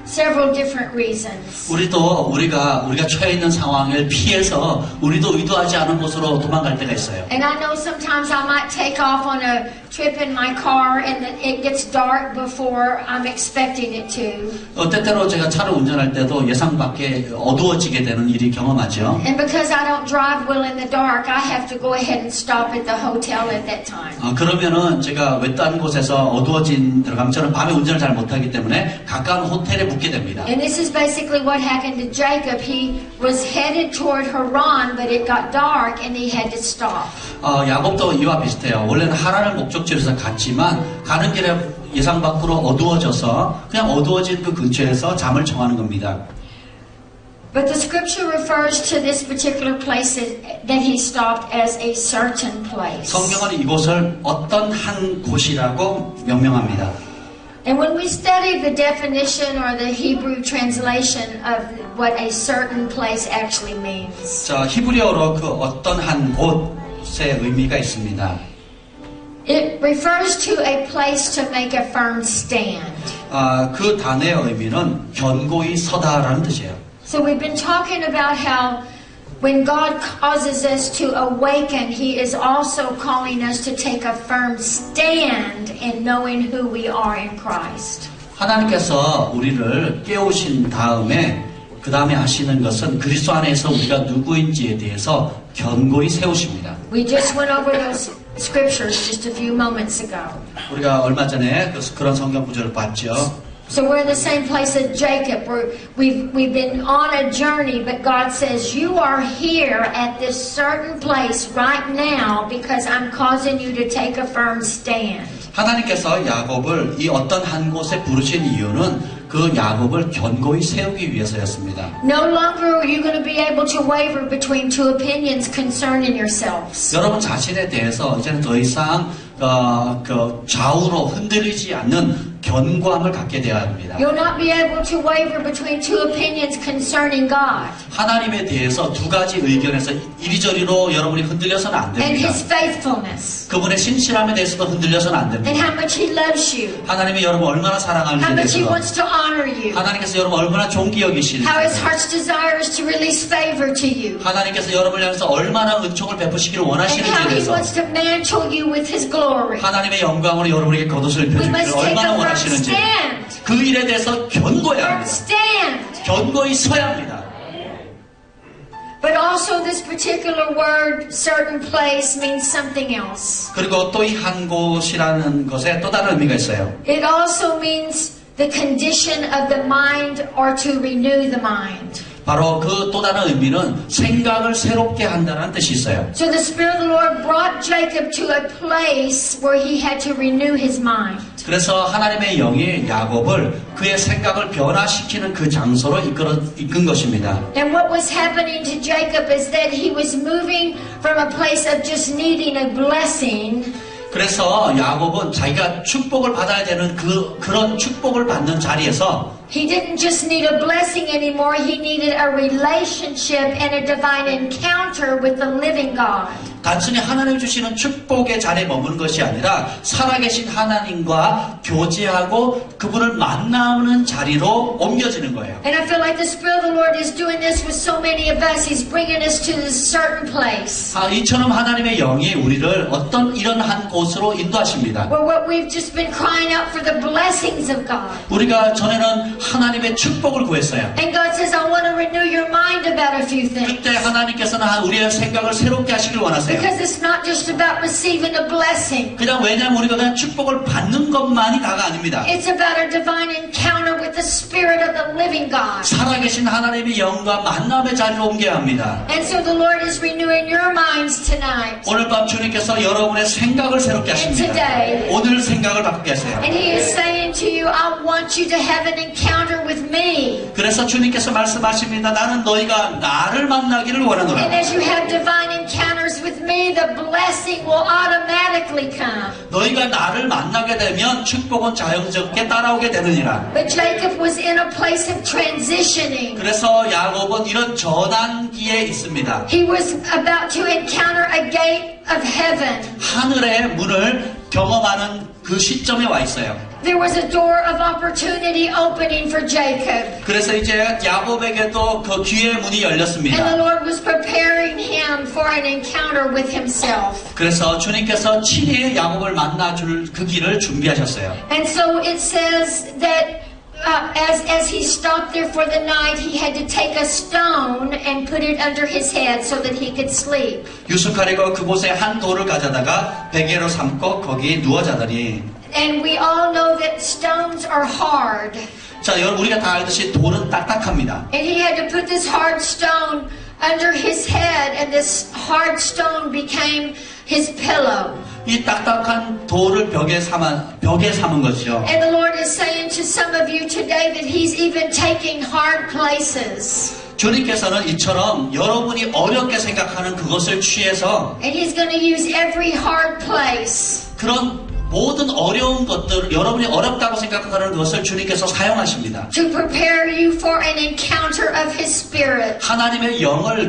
several different reasons. 우리도 우리가 처해 있는 상황을 피해서 우리도 의도하지 않은 곳으로 도망갈 때가 있어요. And I know sometimes I might take off on a trip in my car and that it gets dark before I'm expecting it to. 때때로 제가 차를 운전할 때도 예상 밖에 어두워지게 되는 일이 경험하죠. And because I don't drive well in the dark, I have to go ahead and stop at the hotel at that time. 그러면은 제가 외딴 곳에서 어두워진 들어가면 저는 밤에 운전을 잘 못하기 때문에 가까운 호텔에 묵게 됩니다. And this is basically what happened to Jacob. He was headed toward Haran, but it got dark and he had to stop. 야곱도 이와 비슷해요. 원래는 하란을 목적지에서 갔지만 가는 길에 예상 밖으로 어두워져서 그냥 어두워진 그 근처에서 잠을 청하는 겁니다. But the scripture refers to this particular place that he stopped as a certain place. 성경은 이곳을 어떤 한 곳이라고 명명합니다. And when we study the definition or the Hebrew translation of what a certain place actually means, 자, 히브리어로 그 어떤 한 곳의 의미가 있습니다. it refers to a place to make a firm stand. 그 단어의 의미는 견고히 서다라는 뜻이에요. So we've been talking about how when God causes us to awaken, He is also calling us to take a firm stand in knowing who we are in Christ. 하나님께서 우리를 깨우신 다음에 그 다음에 하시는 것은 그리스도 안에서 우리가 누구인지에 대해서 견고히 세우십니다. We just went over those scriptures just a few moments ago. 우리가 얼마 전에 그런 성경 구절을 봤죠. So we're in the same place as Jacob. We've been on a journey, but God says, you are here at this certain place right now because I'm causing you to take a firm stand. 하나님께서 야곱을 이 어떤 한 곳에 부르신 이유는 그 야곱을 견고히 세우기 위해서였습니다. No longer are you going to be able to waver between two opinions concerning yourselves. 여러분 자신에 대해서 이제는 더 이상 좌우로 흔들리지 않는 견고함을 갖게 되어야 합니다. You'll not be able to waver between two opinions concerning God 하나님에 대해서 두 가지 의견에서 이리저리로 여러분이 흔들려서는 안 and 됩니다. His faithfulness 그분의 신실함에 대해서도 흔들려서는 안 and 됩니다. how much He loves you, 하나님이 여러분 얼마나 how 사랑하는지에 much He 대해서 wants to honor you, 하나님께서 여러분 얼마나 존귀 여기시는지 how His heart's desire is to release favor to you, 하나님께서 여러분을 향해서 얼마나 은총을 베푸시기를 and 원하시는지에 how He 대해서 wants to mantle you with His glory. 하나님의 영광으로 여러분에게 겉옷을 We 입혀주기를 must take 얼마나 a firm 원하시는지 stand. 그 일에 대해서 견고해야 Firm 합니다. stand. 견고히 서야 합니다. But also this particular word, certain place, means something else. 그리고 또 이 한 곳이라는 것에 또 다른 의미가 있어요. It also means the condition of the mind or to renew the mind. 바로 그 또 다른 의미는 생각을 새롭게 한다는 뜻이 있어요. So the Spirit of the Lord brought Jacob to a place where he had to renew his mind. 그래서 하나님의 영이 야곱을 그의 생각을 변화시키는 그 장소로 이끈 것입니다. And what was happening to Jacob is that he was moving from a place of just needing a blessing 그래서 야곱은 자기가 축복을 받아야 되는 그런 축복을 받는 자리에서 he didn't just need a blessing anymore, he needed a relationship and a divine encounter with the living God. 단순히 하나님 주시는 축복의 자리에 머무는 것이 아니라 살아계신 하나님과 교제하고 그분을 만나는 자리로 옮겨지는 거예요. And I feel like the Spirit of the Lord is doing this with so many of us. He's bringing us to this certain place. 이처럼 하나님의 영이 우리를 어떤 이런 한 곳으로 인도하십니다. Where what we've just been crying out for the blessings of God. 우리가 전에는 하나님의 축복을 구했어요. And God says, I want to renew your mind about a few things. 그때 하나님께서는 우리의 생각을 새롭게 하시길 원하세요. Because it's not just about receiving a blessing. 그냥 왜냐하면 우리가 그냥 축복을 받는 것만이 다가 아닙니다. It's about a divine encounter with the Spirit of the living God. 살아계신 하나님의 영과 만남의 자리로 옮겨야 합니다. And so the Lord is renewing your minds tonight. 오늘 밤 주님께서 여러분의 생각을 새롭게 And 하십니다. today. 오늘 생각을 바꾸게 하세요. And He is saying to you, I want you to have an encounter with me. 그래서 주님께서 말씀하십니다. 나는 너희가 나를 만나기를 And 원하노라. as you have divine encounters with me, the blessing will automatically come. 너희가 나를 만나게 되면 축복은 자연스럽게 따라오게 되느니라. But Jacob was in a place of transitioning. 그래서 야곱은 이런 전환기에 있습니다. He was about to encounter a gate of heaven. 하늘의 문을 경험하는 그 시점에 와 있어요. there was a door of opportunity opening for Jacob. 그래서 이제 야곱에게도 그 기회의 문이 And the 열렸습니다. Lord was preparing him for an encounter with himself. 그래서 주님께서 친히 야곱을 만나줄 그 길을 준비하셨어요. And so it says that as he stopped there for the night, he had to take a stone and put it under his head so that he could sleep. 유숙하려고 그곳에 한 돌을 가져다가 베개로 삼고 거기 누워 자더니. And we all know that stones are hard. 자, 여러분 우리가 다 알듯이 돌은 딱딱합니다. And he had to put this hard stone under his head, and this hard stone became his pillow. 이 딱딱한 돌을 벽에 삼은 것이죠. And the Lord is saying to some of you today that He's even taking hard places. 주님께서는 이처럼 여러분이 어렵게 생각하는 그것을 취해서 And He's going to use every hard place. 그런 모든 어려운 것들, 여러분이 어렵다고 생각하는 것을 주님께서 사용하십니다. To prepare you for an encounter of His Spirit. 하나님의 영을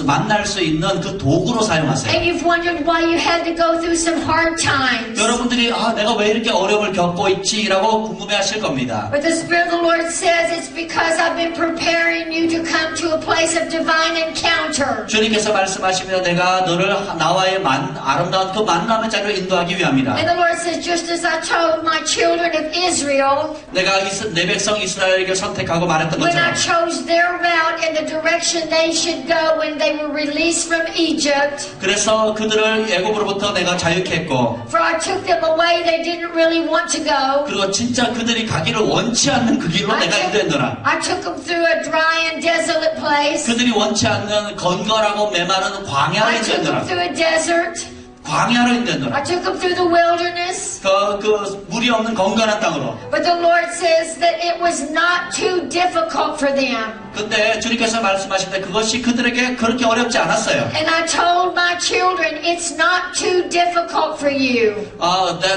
만날 수 있는 그 도구로 사용하세요. And you've wondered why you had to go through some hard times. 여러분들이 내가 왜 이렇게 어려움을 겪고 있지라고 궁금해하실 겁니다. But the Spirit of the Lord says it's because I've been preparing you to come to a place of divine encounter. 주님께서 말씀하십니다. 내가 너를 나와의 아름다운 그 만남의 자리로 인도하기 위함이라. And the Lord says, just as I told my children of Israel, 내가 내 백성 이스라엘에게 선택하고 말했던 when I 것처럼 chose their route and the direction they should go when they were released from Egypt, 그래서 그들을 애굽으로부터 내가 자유케 했고 for I took them away they didn't really want to go. 그리고 진짜 그들이 가기를 원치 않는 그 길로 내가 인도했노라. I took them through a dry and desolate place. 그들이 원치 않는 건건하고 메마른 광야로 I took them 인도했노라. through a desert. 광야로 인도했노라. I took them through the wilderness. 그 물이 없는 건건한 땅으로. But the Lord says that it was not too difficult for them. 근데 주님께서 말씀하실 때 그것이 그들에게 그렇게 어렵지 않았어요. And I told my children, it's not too difficult for you.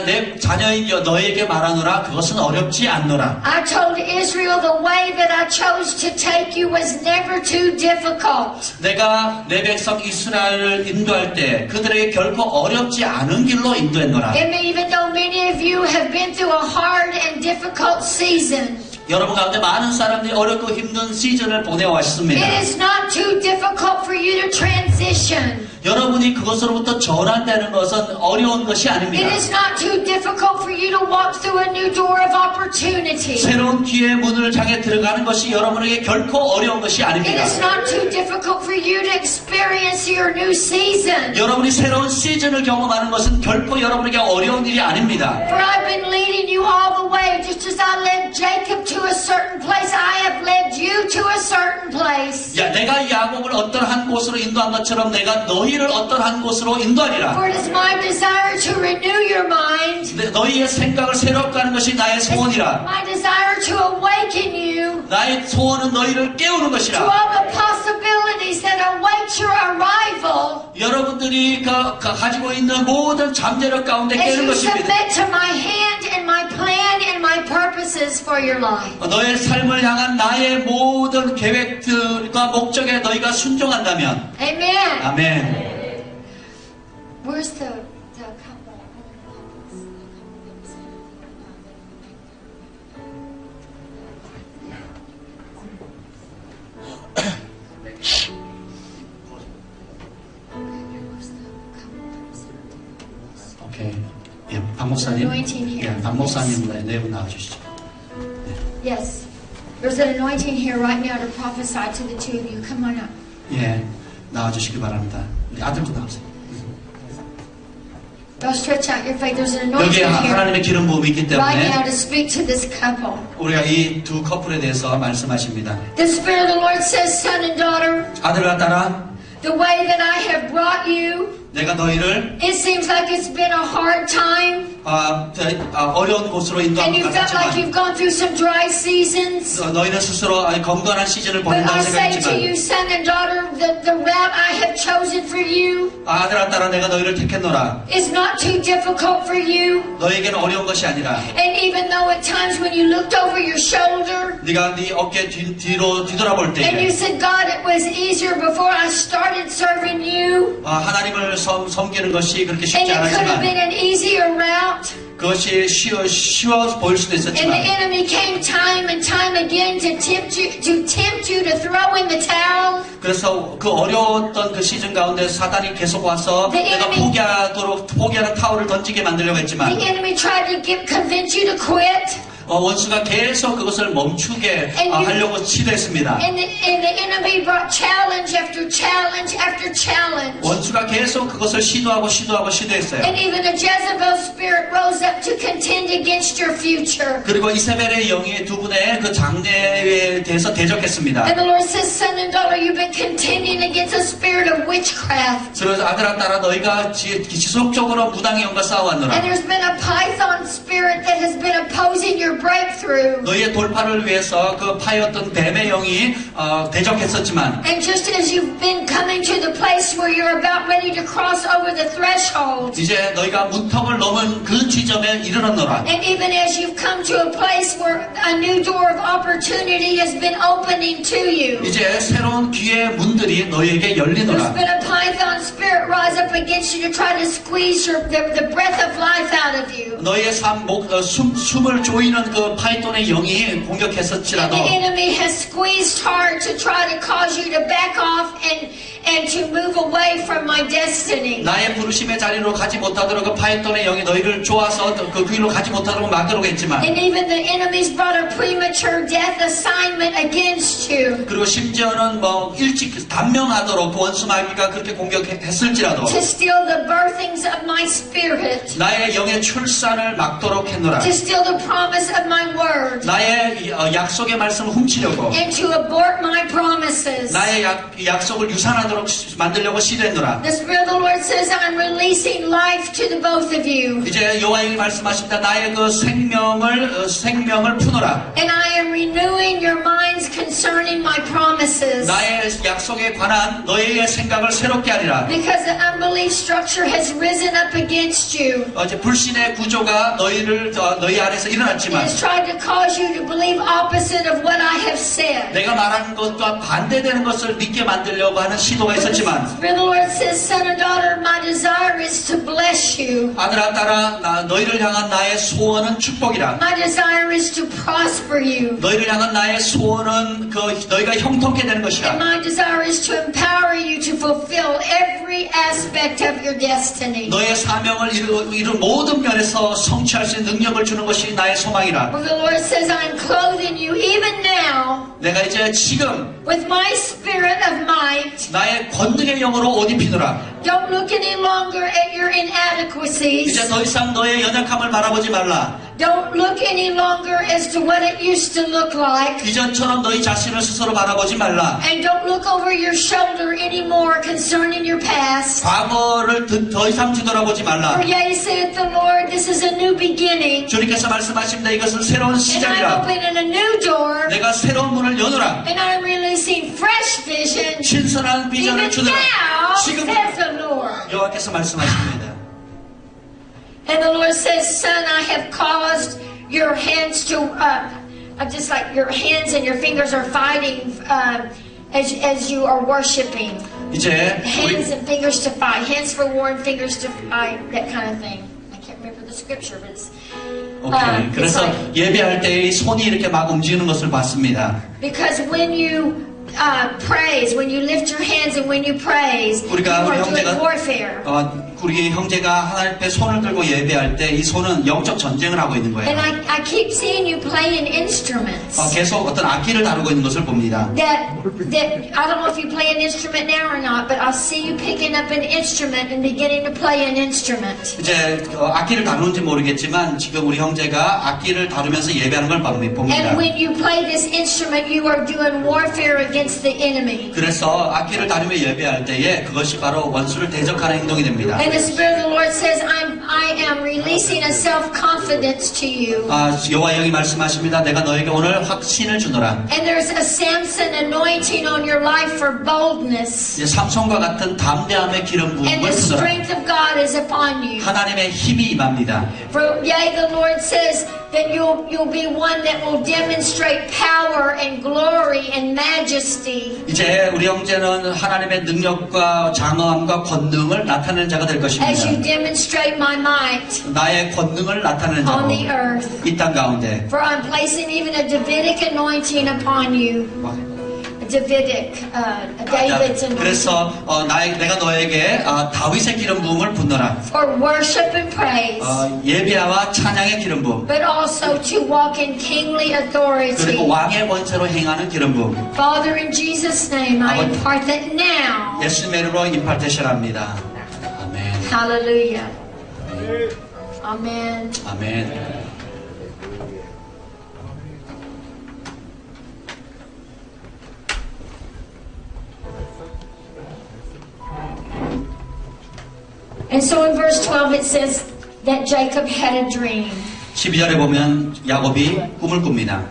내 자녀인 너에게 말하노라 그것은 어렵지 않노라. I told Israel the way that I chose to take you was never too difficult. 내가 내 백성 이스라엘을 인도할 때 그들에게 결코 어렵지 않은 길로 인도했노라. And even though many of you have been through a hard and difficult season, 여러분 가운데 많은 사람들이 어렵고 힘든 시즌을 보내왔습니다. it is not too difficult for you to transition. 여러분이 그것으로부터 전환되는 것은 어려운 것이 아닙니다. It is not too difficult for you to walk through a new door of opportunity. 새로운 기회의 문을 향해 들어가는 것이 여러분에게 결코 어려운 것이 It 아닙니다. is not too difficult for you to experience your new season. 여러분이 새로운 시즌을 경험하는 것은 결코 여러분에게 어려운 일이 아닙니다. For I've been leading you all the way, just as I led Jacob to a certain place, I have led you to a certain place. 내가 야곱을 어떠한 곳으로 인도한 것처럼 내가 너희를 어떠한 곳으로 인도하리라. For it is my desire to renew your mind. 너희의 생각을 새롭게 하는 것이 나의 소원이라. My desire to awaken you 나의 소원은 너희를 깨우는 to 것이라. all the possibilities that await your arrival 여러분들이 가지고 있는 모든 잠재력 가운데 as 깨는 you 것입니다. submit to my hand and my plan and my purposes for your life. 너의 삶을 향한 나의 모든 계획들과 목적에 너희가 순종한다면 Amen. 아멘. Where's the 오케이. 박 목사님. 박 목사님 내분 나와주시죠. Yes. There's an anointing here right now to prophesy to the two of you. Come on up. 나와주시기 바랍니다. 우리 아들도 나오세요. Y'all stretch out your faith. There's an 여기에 anointing here 하나님의 기름 부음이 있기 right 때문에 now to speak to this couple. 우리가 이 두 커플에 대해서 말씀하십니다. The Spirit of the Lord says, son and daughter, 아들과 딸아, the way that I have brought you, 내가 너희를 it seems like it's been a hard time. 어려운 곳으로 And 인도한 you 것 felt like 같지만 you've gone through some dry seasons. 너희는 스스로 건강한 시즌을 But I 보낸다고 say to 생각했지만 you, son and daughter, the route I have chosen for you 아들아 딸아 내가 너희를 택했노라. is not too difficult for you. 너희에게는 어려운 것이 아니라 And even though at times when you looked over your shoulder 네가 네 어깨 뒤로 뒤돌아볼 and you 때에 said, God, it was easier before I started serving you, 하나님을 섬기는 것이 그렇게 and 쉽지 it could have been 않았지만 an easier route, 그것이 쉬워 보일 수도 And the 있었지만 enemy came time and time again to tempt you to throw in the towel. 그래서 그 어려웠던 그 시즌 가운데 사단이 계속 와서 The 내가 enemy- 포기하는 타월을 던지게 만들려고 했지만 The enemy tried to convince you to quit. 원수가 계속 그것을 멈추게 And you- 하려고 시도했습니다. And the enemy brought challenge after challenge after challenge. 원수가 계속 그것을 시도했어요. And even a Jezebel spirit rose up to contend against your future. 그리고 이세벨의 영이 두 분의 그 장래에 대해서 대적했습니다. And the Lord says, son and daughter, you've been contending against a spirit of witchcraft. 그래서 아들아 딸아 너희가 지속적으로 무당의 영과 싸워왔노라. And there's been a python spirit that has been opposing your breakthrough. 너희의 돌파를 위해서 그 파였던 뱀의 영이 대적했었지만 And just as you've been coming to the place where you're about ready to cross over the threshold, 이제 너희가 문턱을 넘은 그 지점에 이르렀노라. and even as you've come to a place where a new door of opportunity has been opening to you, 이제 새로운 기회의 문들이 너희에게 there's 열리노라. been a python spirit rise up against you to try to squeeze the breath of life out of you. 너희의 숨을 조이는 그 파이톤의 영이 And 공격했었지라도 the enemy has squeezed hard to try to cause you to back off and to move away from my destiny. 나의 부르심의 자리로 가지 못하도록 그 파이톤의 영이 너희를 조아서 그 길로 가지 못하도록 막으려고 했지만 And even the enemy's brought a premature death assignment against you 그리고 심지어는 일찍 단명하도록 그 원수마귀가 그렇게 공격했을지라도 to steal the birthings of my spirit, 나의 영의 출산을 막도록 했노라. to steal the promise of my word, 나의 약속의 말씀을 훔치려고 and to abort my promises. 나의 약속을 유산하도록 만들려고 시도했노라. The Spirit of the Lord says, I'm releasing life to the both of you. 이제 여호와의 말씀하십니다. 나의 그 생명을 푸노라. And I am renewing your minds concerning my promises. 나의 약속에 관한 너희의 생각을 새롭게 하리라. Because the unbelief structure has risen up against you. 어제 불신의 구조가 너희 안에서 It 일어났지만 has tried to cause you to believe opposite of what I have said. 내가 말하는 것과 반대되는 것을 믿게 만들려고 하는 시도가 But the 있었지만 Spirit of the Lord says, son and daughter, my desire is to bless you. 아들아 딸아 너희를 향한 나의 소원은 축복이라. My desire is to prosper you. 너희를 향한 나의 소원은 너희가 형통케 되는 And 것이라. my desire is to empower you to fulfill every aspect of your destiny. 너의 사명을 이룬 모든 면에서 성취할 수 있는 능력을 주는 것이 나의 소망이라. For the Lord says, I'm clothing you even now 내가 이제 지금 with my spirit of might. 나의 권능의 영으로 옷 입히노라. Don't look any longer at your inadequacies. 이제 더 이상 너의 연약함을 바라보지 말라. Don't look any longer as to what it used to look like. 이전처럼 너희 자신을 스스로 바라보지 말라. And don't look over your shoulder anymore concerning your past. 과거를 더 이상 뒤돌아보지 말라. For yea, saith the Lord, this is a new beginning. 주님께서 말씀하십니다. 이것은 새로운 And I'm 시작이라. opening a new door. 내가 새로운 문을 여노라. And I'm releasing fresh vision. 신선한 비전을 Even 주노라. now, 지금 says the Lord. 여호와께서 말씀하십니다. And the Lord says, son, I have caused your hands to, just like your hands and your fingers are fighting as you are worshiping. 이제 Hands and fingers to fight. Hands for war and fingers to fight. That kind of thing. I can't remember the scripture, but it's... 오케이. 그래서 예배할 때 손이 이렇게 막 움직이는 것을 봤습니다. Because when you praise, when you lift your hands and when you praise, you 우리가 are 우리 doing 형제가 warfare. 우리 형제가 하나님 앞에 손을 들고 예배할 때 이 손은 영적 전쟁을 하고 있는 And 거예요. I keep seeing you playing instruments. 계속 어떤 악기를 다루고 있는 것을 봅니다. That I don't know if you play an instrument now or not, but I'll see you picking up an instrument and beginning to play an instrument. 이제 악기를 다루는지 모르겠지만 지금 우리 형제가 악기를 다루면서 예배하는 걸 봅니다. And when you play this instrument, you are doing warfare against the enemy. 그래서 악기를 다루며 예배할 때에 그것이 바로 원수를 대적하는 행동이 됩니다. And the Spirit of the Lord says, I am releasing a self-confidence to you. 여호와 영이 말씀하십니다. 내가 너에게 오늘 확신을 주노라. And there's a Samson anointing on your life for boldness. 이제 삼손과 같은 담대함의 기름 And 부음을 the 주노라. strength of God is upon you. 하나님의 힘이 임합니다. For yea, the Lord says that you'll be one that will demonstrate power and glory and majesty. 이제 우리 형제는 하나님의 능력과 장엄함과 권능을 나타내는 자가 될 것입니다. As you demonstrate my might. 나의 권능을 나타내는 on the 자로 earth. 이 땅 가운데 For I'm placing even a Davidic anointing upon you. A Davidic, David's anointing. 그래서 내가 너에게 다윗의 기름 부음을 붓노라. For worship and praise. 예배와 찬양의 기름 부음. But also to walk in kingly authority. 그리고 왕의 권세로 행하는 기름 부음. Father, in Jesus' name, I impart that now. 예수님의 이름으로 임팔테시랍니다. 아멘. Hallelujah. Amen. 아멘. And so in verse 12 it says that Jacob had a dream. 12절에 보면 야곱이 꿈을 꿉니다.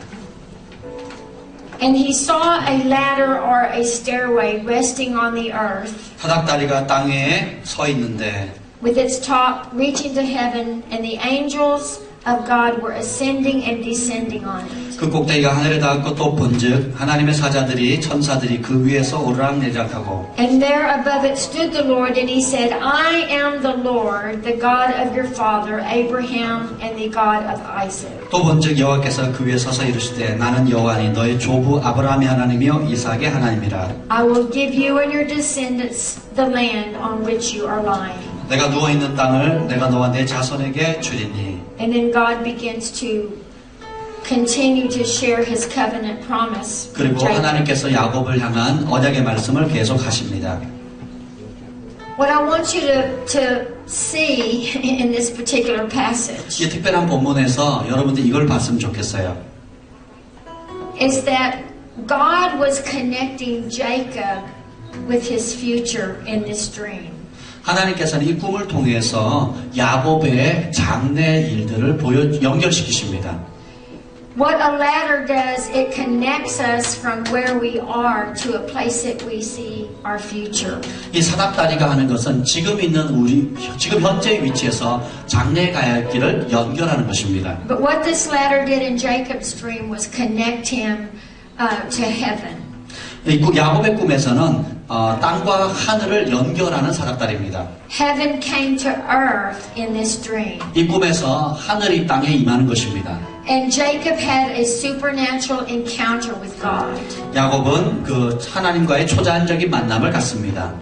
And he saw a ladder or a stairway resting on the earth 사닥다리가 땅에 서 있는데 with its top reaching to heaven, and the angels of God were ascending and descending on it. 그 꼭대기가 하늘에 닿았고 또 본즉 하나님의 사자들이 천사들이 그 위에서 오르락내리락하고 And there above it stood the Lord, and he said, I am the Lord, the God of your father Abraham and the God of Isaac. 또 본즉 여호와께서 그 위에 서서 이르시되 나는 여호와니 너의 조부 아브라함의 하나님이요 이삭의 하나님이라. I will give you and your descendants the land on which you are lying. 내가 누워있는 땅을 내가 너와 내 자손에게 주리니. And then God begins to continue to share his covenant promise. with 그리고 Jacob. 하나님께서 야곱을 향한 언약의 말씀을 계속하십니다. What I want you to see in this particular passage 이 특별한 본문에서 여러분들 이걸 봤으면 좋겠어요. is that God was connecting Jacob with his future in this dream. 하나님께서는 이 꿈을 통해서 야곱의 장래 일들을 연결시키십니다. What a ladder does, it connects us from where we are to a place that we see our future. 이 사닥다리가 하는 것은 지금 현재 위치에서 장래에 가야 할 길을 연결하는 것입니다. But what this ladder did in Jacob's dream was connect him to heaven. 이 야곱의 꿈에서는 땅과 하늘을 연결하는 사닥다리입니다. Heaven came to earth in this dream. 이 꿈에서 하늘이 땅에 임하는 것입니다. And Jacob had a supernatural encounter with God. 야곱은 그 하나님과의 초자연적인 만남을 갖습니다.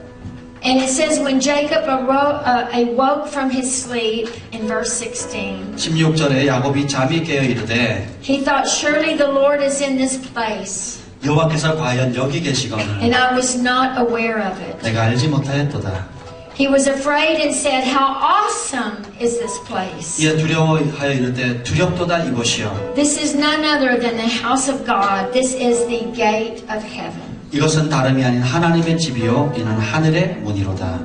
And it says when Jacob awoke from his sleep in verse 16, 16절에 야곱이 잠이 깨어 이르되 he thought, surely the Lord is in this place, 여호와께서 과연 여기 계시거늘 and I was not aware of it. 내가 알지 못하였도다. He was afraid and said, how awesome is this place? 이에 두려워하여 이르되 두렵도다 이곳이여. This is none other than the house of God. This is the gate of heaven. 이것은 다름이 아닌 하나님의 집이요 이는 하늘의 문이로다.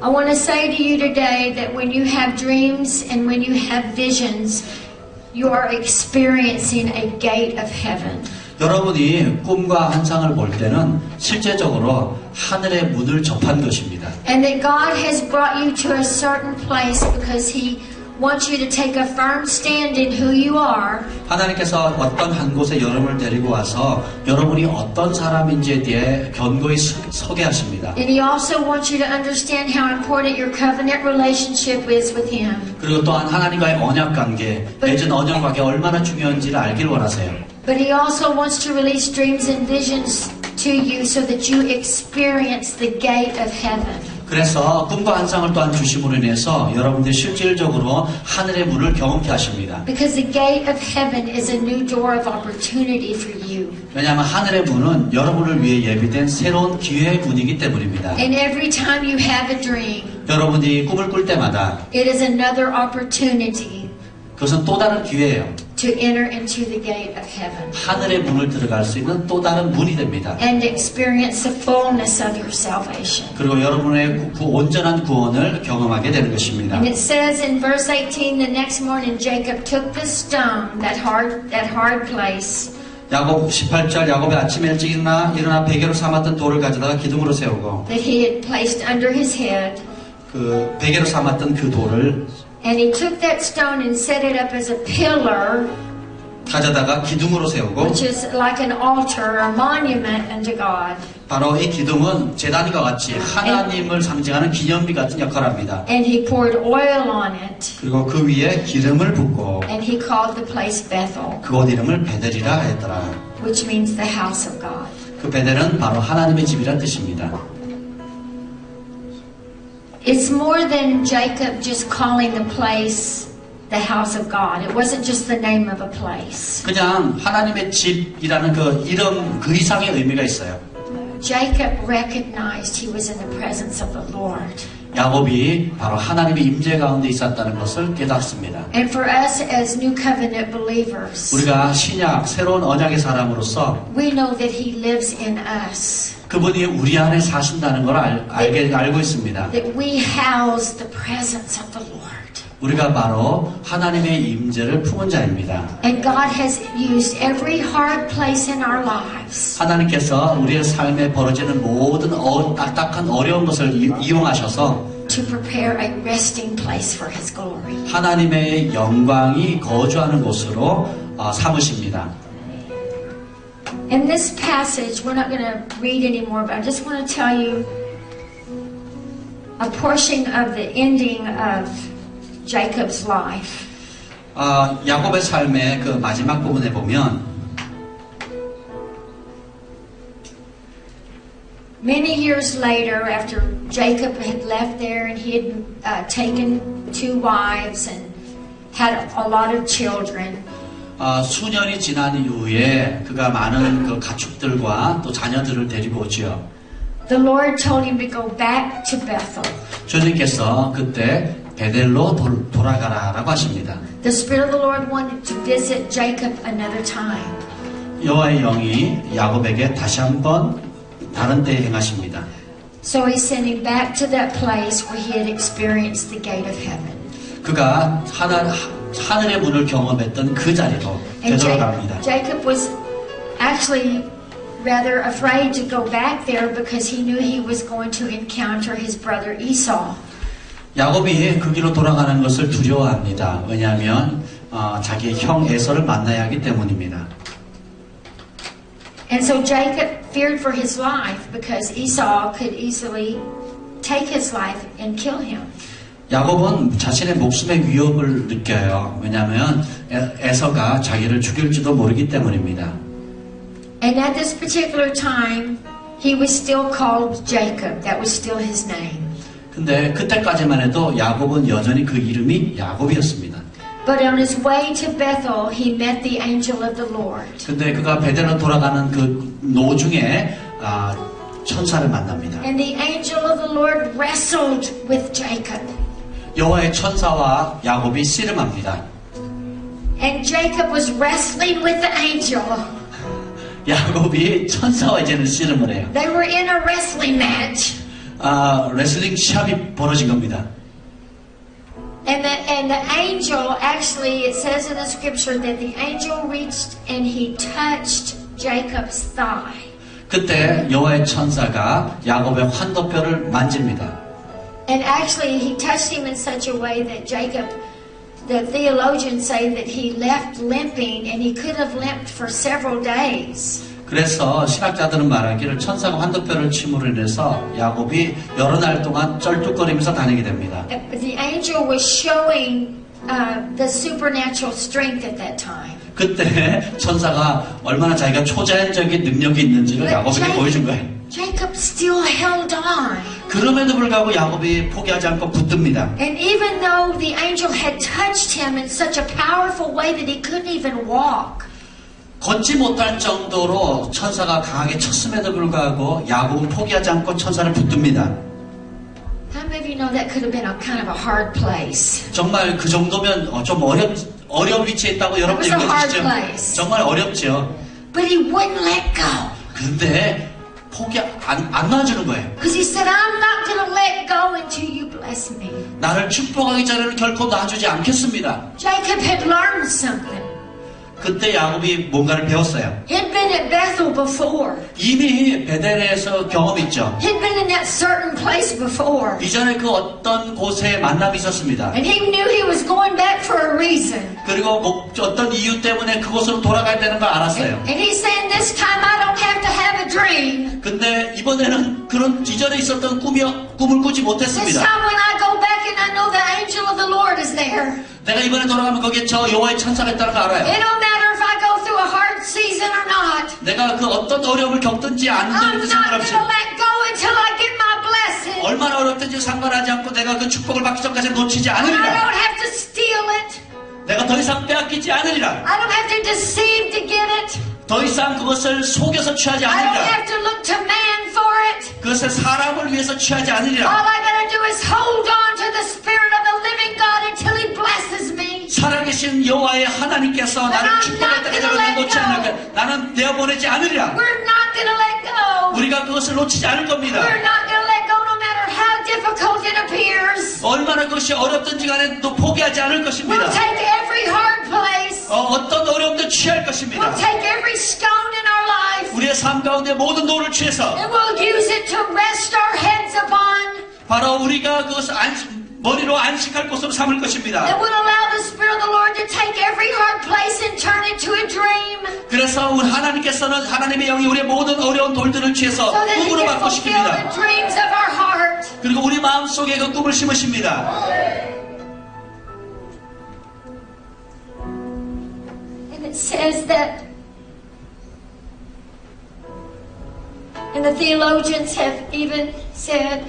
I want to say to you today that when you have dreams and when you have visions, you are experiencing a gate of heaven. 여러분이 꿈과 환상을 볼 때는 실제적으로 하늘의 문을 접한 것입니다. And that God has brought you to a certain place because He wants you to take a firm stand in who you are. 하나님께서 어떤 한 곳에 여러분을 데리고 와서 여러분이 어떤 사람인지에 대해 견고히 서게 하십니다. And He also wants you to understand how important your covenant relationship is with Him. 그리고 또한 하나님과의 언약 관계, 맺은 언약 관계 얼마나 중요한지를 알길 원하세요. But He also wants to release dreams and visions to you so that you experience the gate of heaven. 그래서 꿈과 환상을 또한 주심으로 인해서 여러분들이 실질적으로 하늘의 문을 경험케 하십니다. Because the gate of heaven is a new door of opportunity for you. 왜냐하면 하늘의 문은 여러분을 위해 예비된 새로운 기회의 문이기 때문입니다. And every time you have a dream, 여러분이 꿈을 꿀 때마다 it is another opportunity 그것은 또 다른 기회예요. to enter into the gate of heaven 하늘의 문을 들어갈 수 있는 또 다른 문이 됩니다. and experience the fullness of your salvation. 그리고 여러분의 온전한 구원을 경험하게 되는 것입니다. And it says in verse 18, the next morning Jacob took the stone, that hard place, 야곱 18절 야곱이 아침에 일찍 일어나 베개로 삼았던 돌을 가져다가 기둥으로 세우고 that he had placed under his head. 그 베개로 삼았던 그 돌을 And he took that stone and set it up as a pillar 가져다가 기둥으로 세우고 which is like an altar or monument unto God. 바로 이 기둥은 제단과 같이 하나님을 상징하는 기념비 같은 역할을 합니다. And he poured oil on it, 그리고 그 위에 기름을 붓고 and he called the place Bethel, 그곳 이름을 베델이라 했더라. which means the house of God. 그 베델은 바로 하나님의 집이란 뜻입니다. It's more than Jacob just calling the place the house of God. It wasn't just the name of a place. 그냥 하나님의 집이라는 그 이름 그 이상의 의미가 있어요. Jacob recognized he was in the presence of the Lord. 야곱이 바로 하나님의 임재 가운데 있었다는 것을 깨닫습니다. And for us as New Covenant believers, 우리가 신약 새로운 언약의 사람으로서 we know that he lives in us. 그분이 우리 안에 사신다는 걸 알고 있습니다. That we house the presence of the Lord. 우리가 바로 하나님의 임재를 품은 자입니다. And God has used every hard place in our lives 하나님께서 우리의 삶에 벌어지는 모든 딱딱한 어려운 것을 이용하셔서 to prepare a resting place for His glory. 하나님의 영광이 거주하는 곳으로 삼으십니다. In this passage, we're not going to read anymore, but I just want to tell you a portion of the ending of Jacob's life. 야곱의 삶의 그 마지막 부분에 보면 Many years later, after Jacob had left there and he had taken 2 wives and had a lot of children, 수년이 지난 이후에 그가 많은 그 가축들과 또 자녀들을 데리고 오지요. the Lord told him to go back to Bethel. 주님께서 그때 베델로 돌아가라라고 하십니다. The Spirit of the Lord wanted to visit Jacob another time. 여호와의 영이 야곱에게 다시 한번 다른 때에 행하십니다. So he sent him back to that place where he had experienced the gate of heaven. 그가 하늘의 문을 경험했던 그 자리로 되돌아갑니다. Jacob was actually rather afraid to go back there because he knew he was going to encounter his brother Esau. 야곱이 그 길로 돌아가는 것을 두려워합니다. 왜냐하면 자기의 형 에서를 만나야 하기 때문입니다. And so Jacob feared for his life because Esau could easily take his life and kill him. 야곱은 자신의 목숨의 위협을 느껴요. 왜냐하면 에서가 자기를 죽일지도 모르기 때문입니다. And at this particular time, he was still called Jacob. That was still his name. 근데 그때까지만 해도 야곱은 여전히 그 이름이 야곱이었습니다. But on his way to Bethel, he met the angel of the Lord. 근데 그가 베델로 돌아가는 그 노중에 천사를 만납니다. And the angel of the Lord wrestled with Jacob. 여호와의 천사와 야곱이 씨름합니다. And Jacob was wrestling with the angel. 야곱이 천사와 이제는 씨름을 해요. They were in a wrestling match. 레슬링 시합이 벌어진 겁니다. And the angel, actually, it says in the scripture that the angel reached and he touched Jacob's thigh. 그때 여호와의 천사가 야곱의 환도뼈를 만집니다. And actually, he touched him in such a way that Jacob, the theologians say that he left limping and he could have limped for several days. 그래서 신학자들은 말하기를 천사가 환도뼈를 침으로 인해서 야곱이 여러 날 동안 쩔뚝거리면서 다니게 됩니다. The angel was showing the supernatural strength at that time. 그때 천사가 얼마나 자기가 초자연적인 능력이 있는지를 야곱에게 보여준 거예요. Jacob still held on. 그럼에도 불구하고 야곱이 포기하지 않고 붙듭니다. And even though the angel had touched him in such a powerful way that he couldn't even walk. 걷지 못할 정도로 천사가 강하게 쳤음에도 불구하고 야곱은 포기하지 않고 천사를 붙듭니다. How many of you know that could have been a kind of a hard place? 정말 그 정도면 좀 어려운 위치에 있다고 여러분들이 It was a hard 느끼시죠? place. 정말 어렵죠. But he wouldn't let go. 근데 포기 안 놔주는 거예요. Because he said, I'm not going to let go until you bless me. 나를 축복하기 전에는 결코 놔주지 않겠습니다. Jacob had learned something. 그때 야곱이 뭔가를 배웠어요. He'd been at Bethel before. 이미 베델에서 경험했죠. He'd been in that certain place before. 이전에 그 어떤 곳에 만남이 있었습니다. And he knew he was going back for a reason. 그리고 어떤 이유 때문에 그곳으로 돌아가야 되는 걸 알았어요. And he's saying, this time I don't have to have a dream. 근데 이번에는 그런 이전에 있었던 꿈을 꾸지 This 못했습니다. time when I go back and I know the angel of the Lord is there. 내가 이번에 돌아가면 거기에 저 여호와의 천사가 있다는 걸 알아요. It don't matter if I go through a hard season or not. 내가 그 어떤 어려움을 겪든지 안 I'm 겪든지 not going 상관없이 to let go until I get my blessing. 얼마나 어렵든지 상관하지 않고 내가 그 축복을 받기 전까지 놓치지 I 않으리라. don't have to steal it. 내가 더 이상 빼앗기지 않으리라. I don't have to deceive to get it. 더 이상 그것을 속여서 취하지 I don't 않으리라. have to look to man for it. 그것을 사람을 위해서 취하지 않으리라. All I gotta do is hold on to the Spirit of the living God until He blesses me. 살아계신 여호와의 하나님께서 나를 축복할 때까지 내가 놓지 않을 거야. 나는 내어보내지 않으리라. We're not gonna let go. 우리가 그것을 놓치지 않을 겁니다. We're not gonna let go no matter how difficult it appears. 얼마나 그것이 어렵든지 간에 또 포기하지 않을 것입니다. We'll take every hard place. 어떤 어려움도 취할 것입니다. We'll take every stone in our life. 우리의 삶 가운데 모든 돌을 취해서 And we'll use it to rest our heads upon. 바로 우리가 그것을 머리로 안식할 곳으로 삼을 것입니다. And we'll allow the Spirit of the Lord to take every hard place and turn it to a dream. 그래서 우리 하나님께서는 하나님의 영이 우리의 모든 어려운 돌들을 취해서 So that He 꿈으로 can fulfill the 바꾸십니다. dreams of our heart. 그리고 우리 마음속에 그 꿈을 심으십니다. And it says that, and the theologians have even said,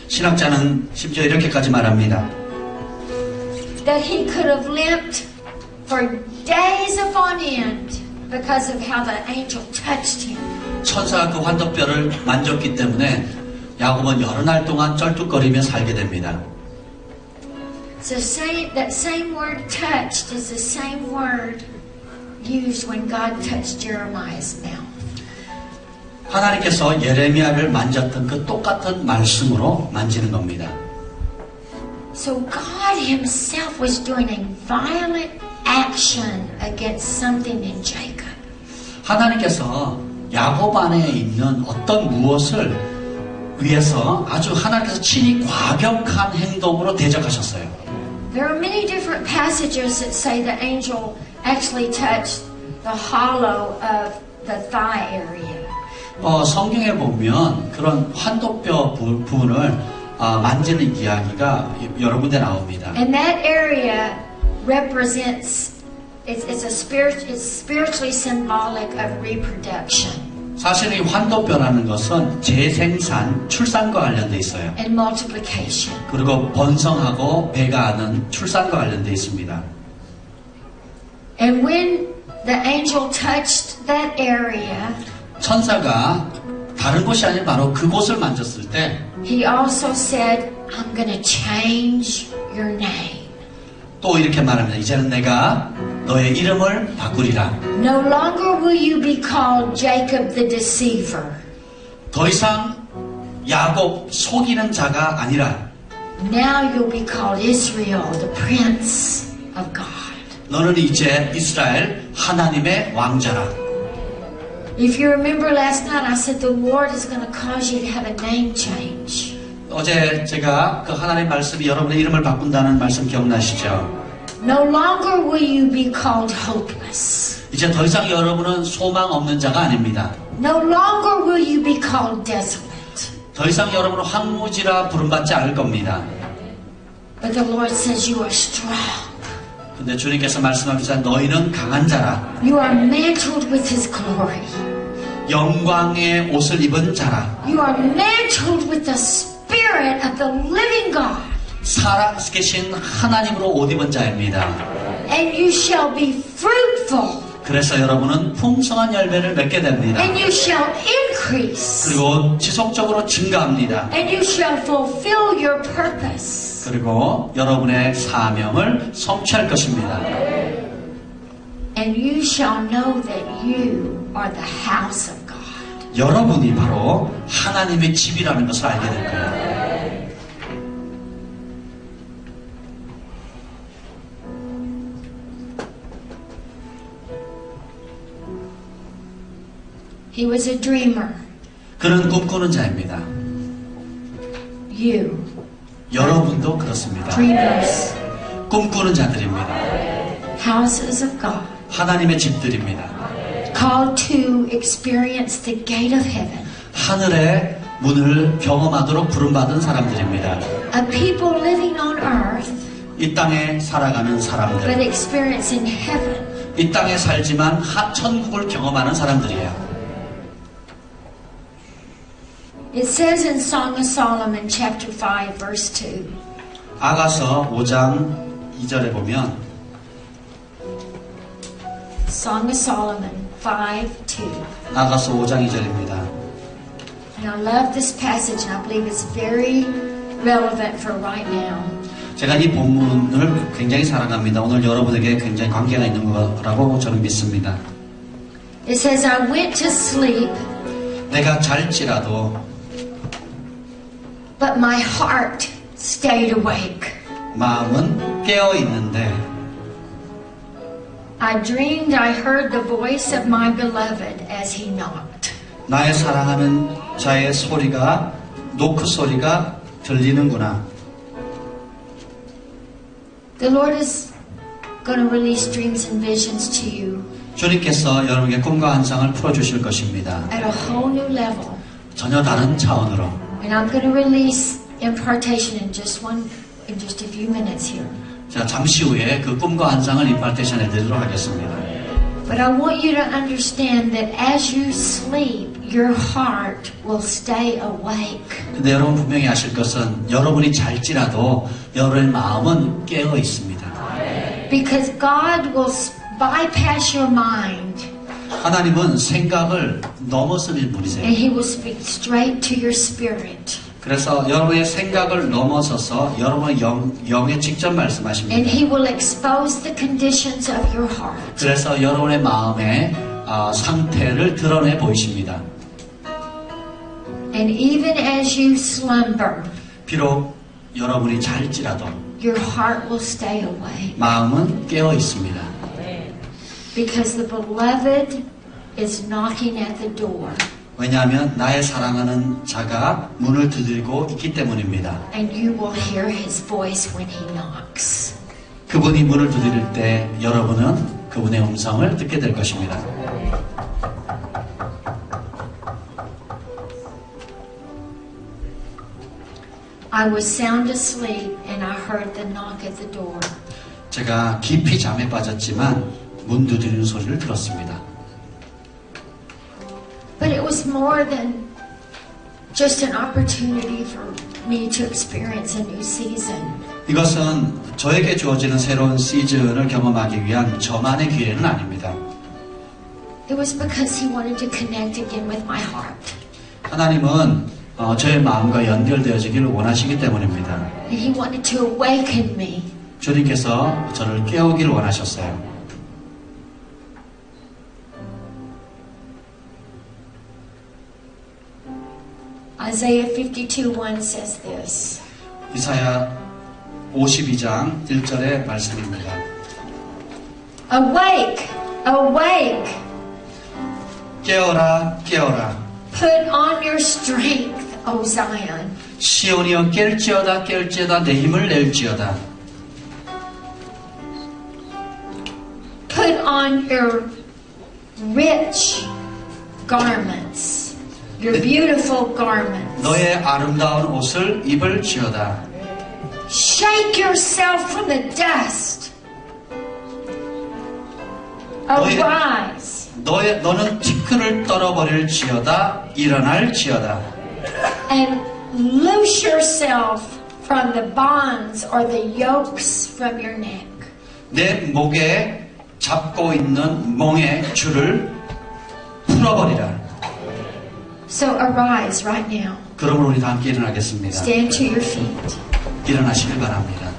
신학자는 심지어 이렇게까지 말합니다. that he could have limped for days upon end because of how the angel touched him. 천사가 그 환도뼈를 만졌기 때문에 야곱은 여러 날 동안 쩔뚝거리며 살게 됩니다. So that same word touched is the same word used when God touched Jeremiah's mouth. 하나님께서 예레미야를 만졌던 그 똑같은 말씀으로 만지는 겁니다. So God Himself was doing a violent action against something in Jacob. 하나님께서 야곱 안에 있는 어떤 무엇을 위해서 아주 하나님께서 친히 과격한 행동으로 대적하셨어요. There are many different passages that say the angel actually touched the hollow of the thigh area. 성경에 보면 그런 환도뼈 부분을 만지는 이야기가 여러 군데 나옵니다. And that area represents, it's spiritually symbolic of reproduction 사실 이 환도뼈라는 것은 재생산, 출산과 관련돼 있어요. and multiplication. 그리고 번성하고 배가하는 출산과 관련돼 있습니다. And when the angel touched that area, 천사가 다른 곳이 아닌 바로 그곳을 만졌을 때 he also said, I'm going to change your name. 또 이렇게 말합니다. 이제는 내가 너의 이름을 바꾸리라. No longer will you be called Jacob the deceiver. 더 이상 야곱 속이는 자가 아니라 Now you'll be called Israel, the prince of God. 너는 이제 이스라엘 하나님의 왕자라. If you remember last night, I said the Lord is going to cause you to have a name change. 어제 제가 그 하나님 말씀이 여러분의 이름을 바꾼다는 말씀 기억나시죠? No longer will you be called hopeless. 이제 더 이상 여러분은 소망 없는 자가 아닙니다. No longer will you be called desolate. 더 이상 여러분은 황무지라 부름받지 않을 겁니다. But the Lord says you are strong. 근데 주님께서 말씀하시자 너희는 강한 자라. You are mantled with His glory. 영광의 옷을 입은 자라. You are mantled with the Spirit of the living God. 살아계신 하나님으로 옷 입은 자입니다. And you shall be fruitful. 그래서 여러분은 풍성한 열매를 맺게 됩니다. And you shall increase. 그리고 지속적으로 증가합니다. And you shall fulfill your purpose. 그리고 여러분의 사명을 성취할 것입니다. And you shall know that you are the house of God. 여러분이 바로 하나님의 집이라는 것을 알게 될 거예요. He was a dreamer. 그는 꿈꾸는 자입니다. You, 여러분도 그렇습니다. dreamers, 꿈꾸는 자들입니다. houses of God, 하나님의 집들입니다. called to experience the gate of heaven. 하늘의 문을 경험하도록 부름받은 사람들입니다. A people living on earth, 이 땅에 살아가는 but 사람들. experiencing heaven. 이 땅에 살지만 천국을 경험하는 사람들이에요. It says in Song of Solomon, chapter 5, verse 2. 아가서 5장 2절에 보면 Song of Solomon 5:2. 아가서 5장 2절입니다. And I love this passage, and I believe it's very relevant for right now. 제가 이 본문을 굉장히 사랑합니다. 오늘 여러분에게 굉장히 관계가 있는 거라고 저는 믿습니다. It says, I went to sleep, 내가 잘지라도 but my heart stayed awake. 마음은 깨어 있는데 I dreamed I heard the voice of my beloved as he knocked. 나의 사랑하는 자의 소리가 노크 소리가 들리는구나. The Lord is going to release dreams and visions to you 주님께서 여러분에게 꿈과 환상을 풀어주실 것입니다. at a whole new level. 전혀 다른 차원으로. And I'm going to release impartation in just a few minutes here. 자, 잠시 후에 그 꿈과 환상을 임파테이션 해드리도록 하겠습니다. But I want you to understand that as you sleep, your heart will stay awake. 근데 여러분 분명히 아실 것은 여러분이 잘지라도 여러분의 마음은 깨어 있습니다. Because God will bypass your mind 하나님은 생각을 넘어서는 분이세요. and He will speak straight to your spirit. 그래서 여러분의 생각을 넘어서서 여러분의 영에 직접 And 말씀하십니다. He will expose the conditions of your heart. 그래서 여러분의 마음의 상태를 드러내 보이십니다. And even as you slumber, 비록 여러분이 잘지라도 your heart will stay awake. 마음은 깨어 있습니다. Because the beloved is knocking at the door. 왜냐하면 나의 사랑하는 자가 문을 두드리고 있기 때문입니다. And you will hear His voice when He knocks. 그분이 문을 두드릴 때 여러분은 그분의 음성을 듣게 될 것입니다. I was sound asleep and I heard the knock at the door. 제가 깊이 잠에 빠졌지만 문 두드리는 소리를 들었습니다. But it was more than just an opportunity for me to experience a new season. 이것은 저에게 주어지는 새로운 시즌을 경험하기 위한 저만의 기회는 아닙니다. It was because He wanted to connect again with my heart. 하나님은 저의 마음과 연결되어지기를 원하시기 때문입니다. And He wanted to awaken me. 주님께서 저를 깨우기를 원하셨어요. Isaiah 52:1 says this. 이사야 52장 1절의 말씀입니다. Awake, awake, 깨어라, 깨어라. put on your strength, O Zion. 시온이여 깰지어다, 깰지어다, 내 힘을 낼지어다. Put on your rich garments, your beautiful garments. 너의 아름다운 옷을 입을지어다. Shake yourself from the dust. 너의- Arise 너는 티끌을 떨어버릴지어다, 일어날지어다. and loose yourself from the bonds or the yokes from your neck. 내 목에 잡고 있는 멍의 줄을 풀어버리라. So arise right now. 그러므로 우리 다 함께 일어나겠습니다. Stand to your feet. 일어나시길 바랍니다.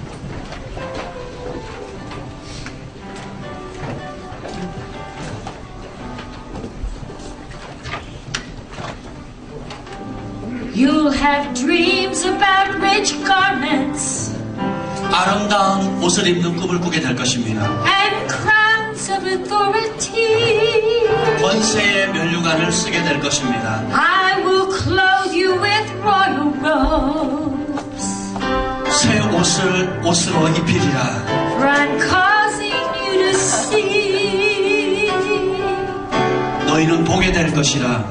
You'll have dreams about rich garments 아름다운 옷을 입는 꿈을 꾸게 될 것입니다. and crowns of authority. 권세의 면류관을 쓰게 될 것입니다. I will clothe you with royal robes. 새 옷으로 입히리라. For I'm causing you to see. 너희는 보게 될 것이라.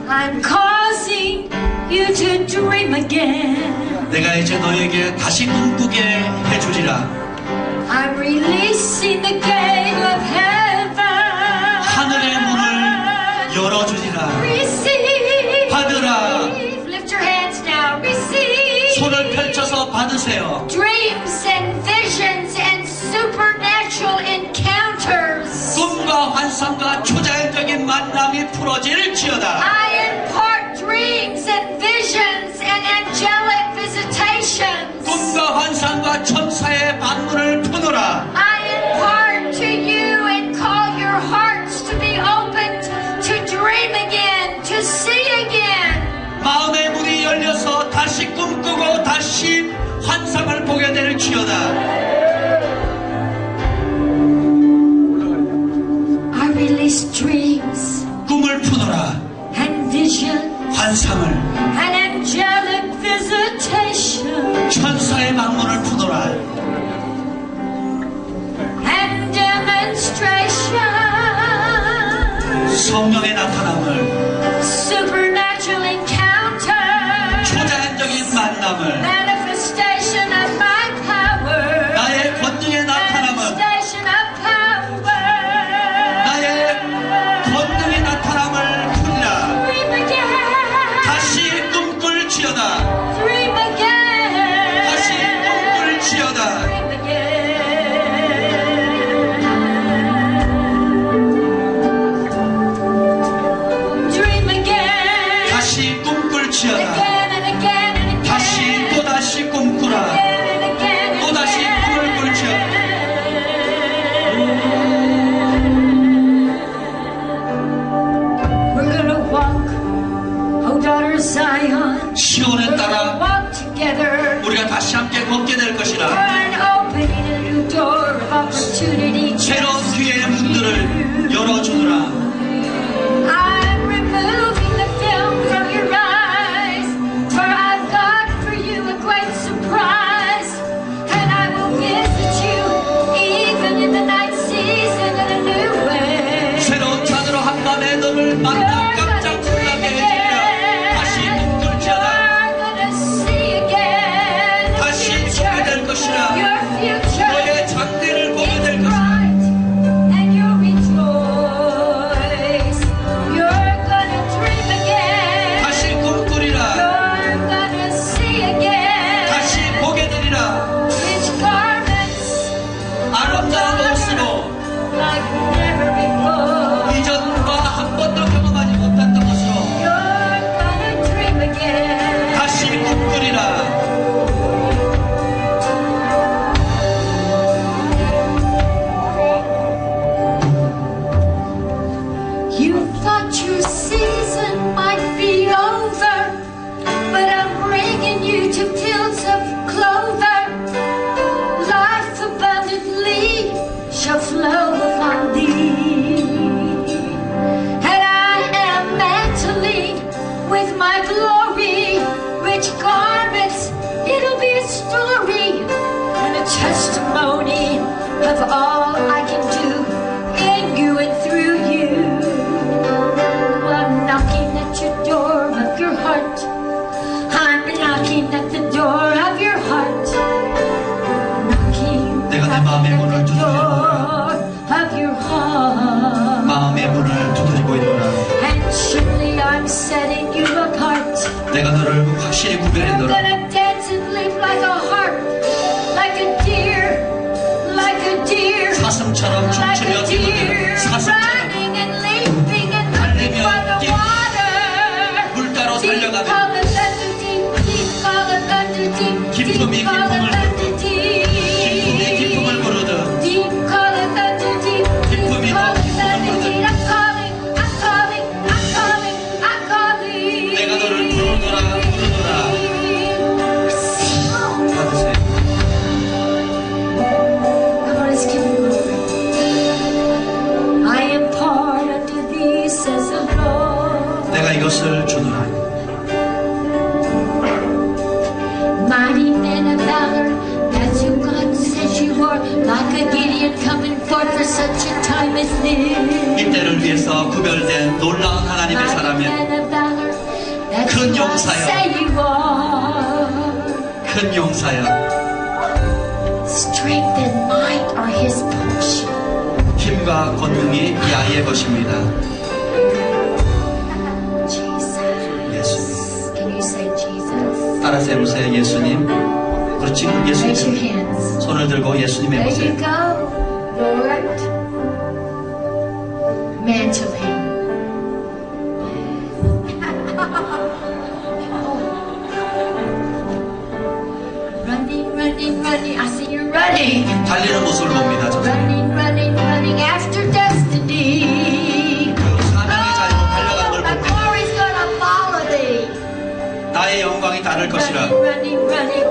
I'm causing you to dream again. 내가 이제 너에게 다시 꿈꾸게 해주리라. I'm releasing the gate of heaven. 하늘의 문을 열어주리라. Receive. 받으라. Lift your hands now. Receive. 손을 펼쳐서 받으세요. Dreams and visions and supernatural encounters. 꿈과 환상과 초자연적인 만남이 풀어질지어다. I impart dreams and visions and angelic visitations. 꿈과 환상과 천사의 만물을 푸노라. I impart to you and call your hearts to be opened to dream again, to see again. 마음의 문이 열려서 다시 꿈꾸고 다시 환상을 보게 될지어다. I release dreams 꿈을 푸노라. and vision 환상을 and angelic visitation 천사의 만물을 푸노라. and demonstration. 성령의 나타남을 Supernatural encounter. 초자연적인 만남을 Manifestation of my power. 나의 권능의 나타남을 Manifestation of power. 나의 권능의 나타남을 풀리라. Dream again. 다시 꿈꿀지어다. Dream again. 다시 꿈꿀지어다. Dream again. Dream again. 다시 꿈꿀지어다. Again and again and again. 다시 또다시 꿈꾸라. Again and again and 또다시 꿈을 꿀지어다. We're gonna walk, oh daughter Zion. 시온에 We're gonna 따라 walk together. 우리가 다시 함께 걷게 될 것이라. We're opening a new door of opportunity. 새로운 기회의 문들을 열어주느라. I'm removing the film from your eyes, for I've got for you a great surprise, and I will visit you even in the night season in a new way. 새로운 잔으로 한밤에 너를 만나 깜짝 놀라게 해주리라. 다시 꿈꿀지어다. You're gonna see again 다시 보게 될 것이라. your future. 너의 장래를 보게 될 It's 것이라. bright, and you'll rejoice. You're gonna dream again. 다시 꿈꾸리라. You're gonna see again. 다시 보게 되리라. Rich garments 아름다운 옷으로 like never before. 이전과 한 번도 경험하지 못했던 것으로 You're gonna dream again. 다시 꿈꾸리라. You thought your season might be over, but I'm bringing you to fields of clover. Life abundantly shall flow from thee. And I am mantling with my glory, rich garments. It'll be a story and a testimony of all I can do in you and through you. I'm knocking at your door of your heart. I'm knocking at the door of your heart. Knocking 내가 내 at 마음의 문을 the 두드려 door of your heart. 마음의 문을 두드리고 있노라. And surely I'm setting you apart. 내가 너를 확실히 You're 구별했노라. gonna dance and live like a harp, like a deer, like a deer. 사슴처럼 Like 춤추며 a 뛰노라. deer, 사슴처럼 running and leaping and looking for the water. 물가로 Deep 달려가며 call the thunder deep, deep call the thunder deep, 기쁨이 deep call the 기쁨을 thunder deep. 기쁨이 기쁨을 부르듯 Deep call the thunder deep, 기쁨이 deep call 더 the thunder 기쁨을 deep. I'm calling, I'm calling, I'm calling, I'm calling. 내가 너를 부르노라, 부르노라. forth for such a time as this. 이때를 위해서 구별된 놀라운 하나님의 사람이 큰 용사여. 큰 용사여. Strength and might are his portion. 힘과 권능이 이 아이의 것입니다. Jesus. 예수님. Can you say Jesus? 따라서 해보세요. 예수님. 우리 친구 Raise your 예수님. hands. 손을 들고 예수님 There you 해보세요. go, Lord. Mantle him. Running, running, running. I see you running. 달리는 모습을 봅니다. 저 Running, running, running after destiny. 사명의 자리로 달려간 걸 My 봅니다. glory's gonna follow thee. 나의 영광이 따를 것이라. Running, running, running,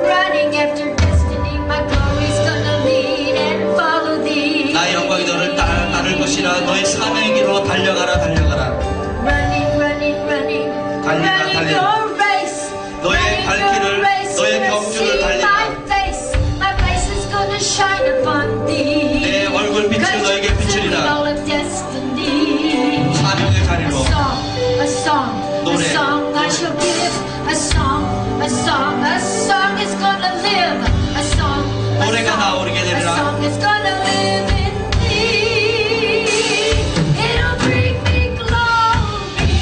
running after destiny. My glory's gonna lead and follow thee. 나의 영광이 너를 따를 것이라. 너의 사명의 길로 달려가라 달려가라. Running, running, running, 달리라, running 달리라. your race. 너의 Running 갈 your 길을, race. 너의 You're gonna 경주를 see 달리라. my face is gonna shine upon thee. 내 얼굴 빛을 Cause 너에게 you're 비추리라. fulfilling all of destiny. 사명의 A 자리로. song, a song, a 노래, song I 노래. shall give. A song, a song, a song is gonna live. A song, a 노래가 song, 나오게 a 되리라. song is gonna live in me. It'll bring me glory.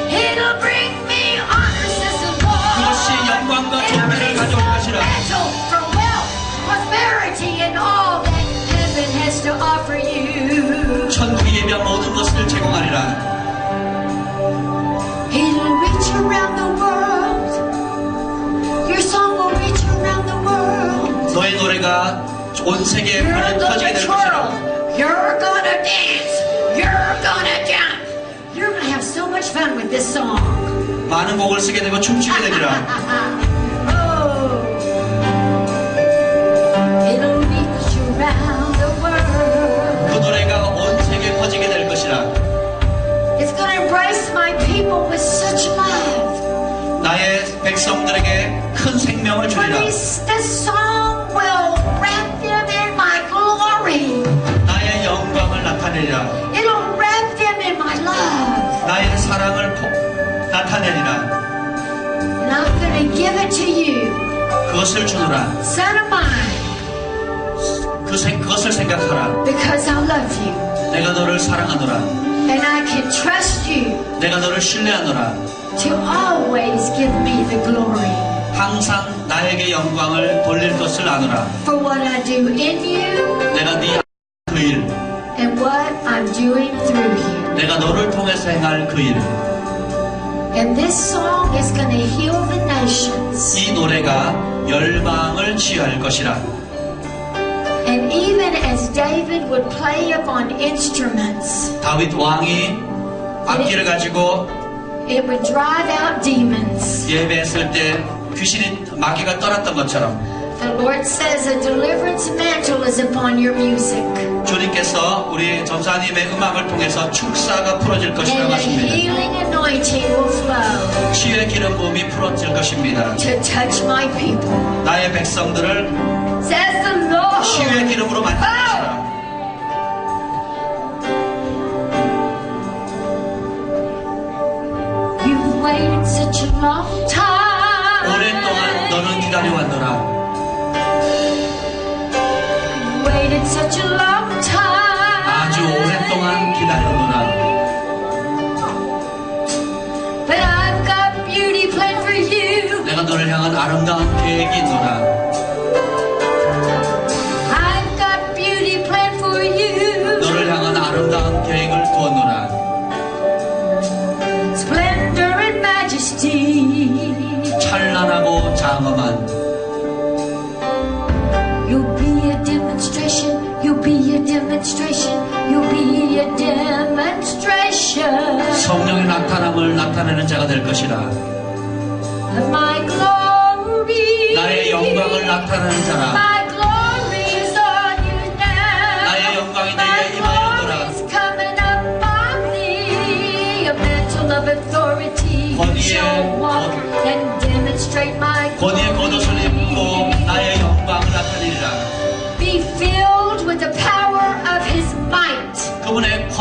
It'll bring me honor, says the Lord. 그것이 영광과 존귀를 가져올 것이라. Battle for wealth, prosperity, and all that heaven has to offer you. 천국의 예비한 모든 것을 제공하리라. It'll reach around the world. Your song will reach around the world. 너의 노래가 온 세계에 You're 퍼지게 gonna 될 것이라. twirl. You're gonna dance. You're gonna jump. You're gonna have so much fun with this song. 많은 곡을 쓰게 되고 춤추게 되리라. Oh. It'll reach around the world. 그 노래가 온 세계에 퍼지게 될 것이라. It's gonna embrace my people with such love. 나의 백성들에게 큰 생명을 For 주리라. this song will wrap them in my glory. 나의 영광을 나타내리라. It'll wrap them in my love. 나의 사랑을 나타내리라. And I'm gonna give it to you. 그것을 주노라. Son of mine, 그것을 생각하라. because I love you. 내가 너를 사랑하노라. And I can trust you 내가 너를 신뢰하노라. to always give me the glory 항상 나에게 영광을 돌릴 것을 아노라. for what I do in you 내가 네 그 일, and what I'm doing through you. 내가 너를 통해서 행할 그 일. And this song is going to heal the nations. 이 노래가 열방을 치유할 것이라. And even as David would play upon instruments, 다윗 왕이 악기를 가지고 it would drive out demons. 예배했을 때 귀신이 마귀가 떠났던 것처럼 The Lord says a deliverance mantle is upon your music. 주님께서 우리 전사님의 음악을 통해서 축사가 풀어질 것이라고 And a 하십니다. healing anointing will flow 치유의 기름 부음이 풀어질 것입니다. to touch my people. 나의 백성들을 Says the Lord. 치유의 기름으로 만들 것이라. You've waited such a long time. 오랫동안 너는 기다려왔노라. You've waited such a long time. 아주 오랫동안 기다렸노라. But I've got beauty planned for you. 내가 너를 향한 아름다운 계획이 있노라. I've got beauty planned for you. 너를 향한 아름다운 계획을 두었노라. Splendor and majesty. 찬란하고 장엄한 You'll be a demonstration. You'll be a demonstration. You'll be a demonstration 성령의 나타남을 나타내는 자가 될 것이라. of my glory. 나의 영광을 나타내는 자라. My glory is on you now. 나의 영광이 My 내게 임하였노라. glory is coming up on thee. A mantle of authority. You 권위의 shall walk and demonstrate my 권위의 겉옷을 입고 glory. 나의 영광을 나타내리라. Be filled with the power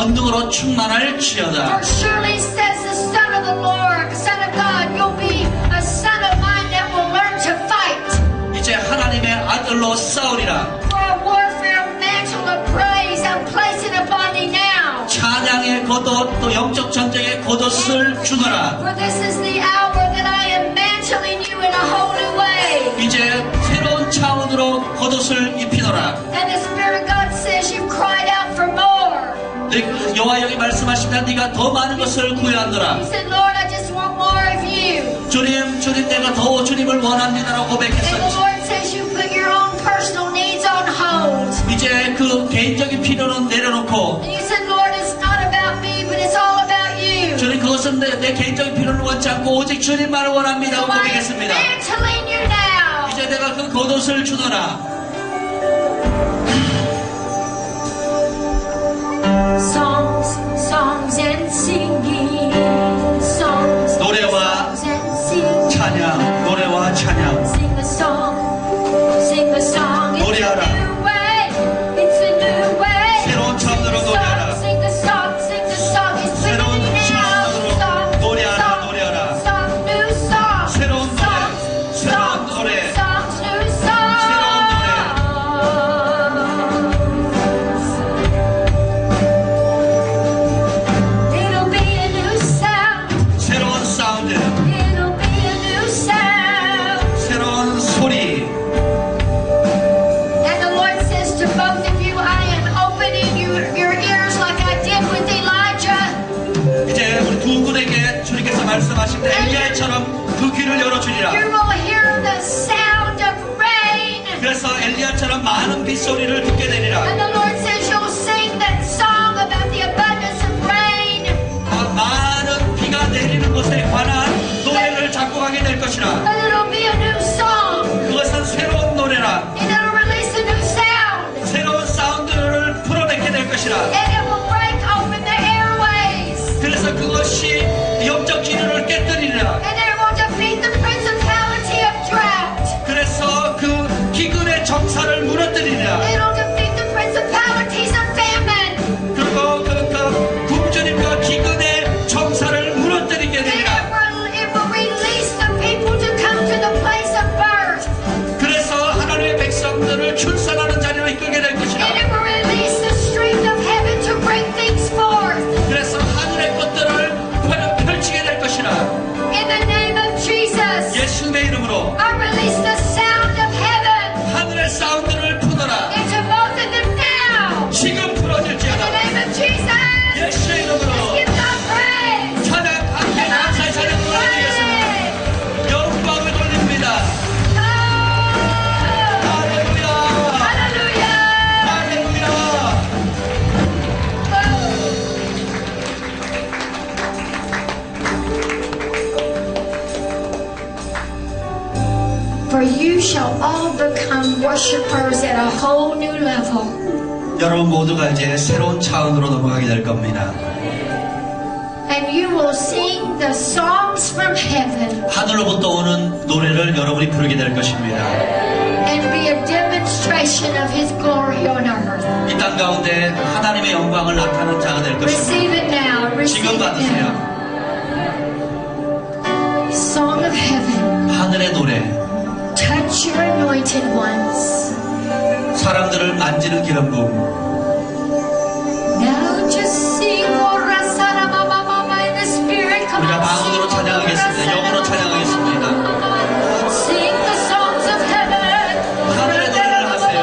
권능으로 충만할지어다. For surely says the Son of the Lord, Son of God, you'll be a son of mine that will learn to fight. 이제 하나님의 아들로 싸우리라. For a warfare mantle of praise I'm placing upon thee now. 찬양의 겉옷 또 영적 전쟁의 겉옷을 주노라. For this is the hour that I am mantling you in a whole new way. 이제 새로운 차원으로 겉옷을 입히노라. And the Spirit of God says you've cried out for more. 여호와 여기 말씀하십니다. 네가 더 많은 것을 구해하노라. You said, Lord, I just want more of you. 주님 내가 더 주님을 원합니다라고 And the 고백했었지. Lord says you put your own personal needs on hold. 이제 그 개인적인 필요는 내려놓고 And you said, Lord, it's not about me, but it's all about you. 주님 그것은 내 개인적인 필요를 원치 않고 오직 주님만을 원합니다라고 So I'm 고백했습니다. mantling you now. 이제 내가 그 겉옷을 주노라. Songs and singing. Songs 노래와 and singing. 찬양, 노래와 찬양. Sing the song. Sing the song. It's 노래하라. a new way. It's a new way. 새로운 차원으로 노래하라. Sing the song. Sing the song. It's 새로운 beginning now. 차원으로 Song. 노래하라, Song. 노래하라. Song. New song. 새로운 노래, Songs. 새로운 노래. Songs. New song. 새로운 It'll be a new sound. 새로운 사운드, It'll be a new sound. 새로운 소리. And the Lord says to both of you, I am opening your ears like I did with Elijah. 이제 우리 두 분에게 주님께서 말씀하신 엘리야처럼 그 귀를 열어주리라. You will hear the sound of rain. 그래서 엘리야처럼 많은 빗소리를 듣게 되리라. And the Lord says you'll sing that song about the abundance of rain. 많은 비가 내리는 것에 관한 노래를 작곡하게 될 것이라. And it'll be a new song. 그것은 새로운 노래라. And it'll release a new sound. 새로운 사운드를 풀어내게 될 것이라. And it will break open the airways. 그래서 그것이 영적 기류를 깨뜨리리라. And it will defeat the principality of drought. 그래서 그 기근의 정사를 무너뜨리리라. It'll defeat the principalities of famine. 그리고 그 굶주림과 기근의 정사를 무너뜨리게 And 되리라. it will release the people to come to the place of birth. 그래서 하나님의 백성들을 출산하는 자리로 이끌게 될 것이라. And it will release the streams of heaven to bring things forth. 그래서 하늘의 것들을 펼치게 될 것이라. In the name of Jesus, 예수님의 이름으로 I release the sound of heaven 하늘의 사운드를 풀어라. into both of them now. 지금 In the 풀어질지어다. name of Jesus, 예수의 이름으로 give God praise. 찬양 함께 감사의 찬양 돌려드리겠습니다. 영광을 돌립니다. Oh, 할렐루야. hallelujah. 할렐루야. For you shall all become worshipers at a whole new level. 여러분 모두가 이제 새로운 차원으로 넘어가게 될 겁니다. And you will sing the songs from heaven 하늘로부터 오는 노래를 여러분이 부르게 될 것입니다. and be a demonstration of His glory on earth. 이 땅 가운데 하나님의 영광을 나타내는 자가 될 것입니다. Receive it now. Receive 지금 it 받으세요. now. Song of heaven. 하늘의 노래. Touch your anointed ones. 사람들을 만지는 기름 부음. Now just sing. Ora sara mama mama in the spirit. Come 우리가 on, 마음으로 sing. 찬양하겠습니다. 영어로 찬양하겠습니다. Sing the songs of heaven. 하늘의 노래를 하세요.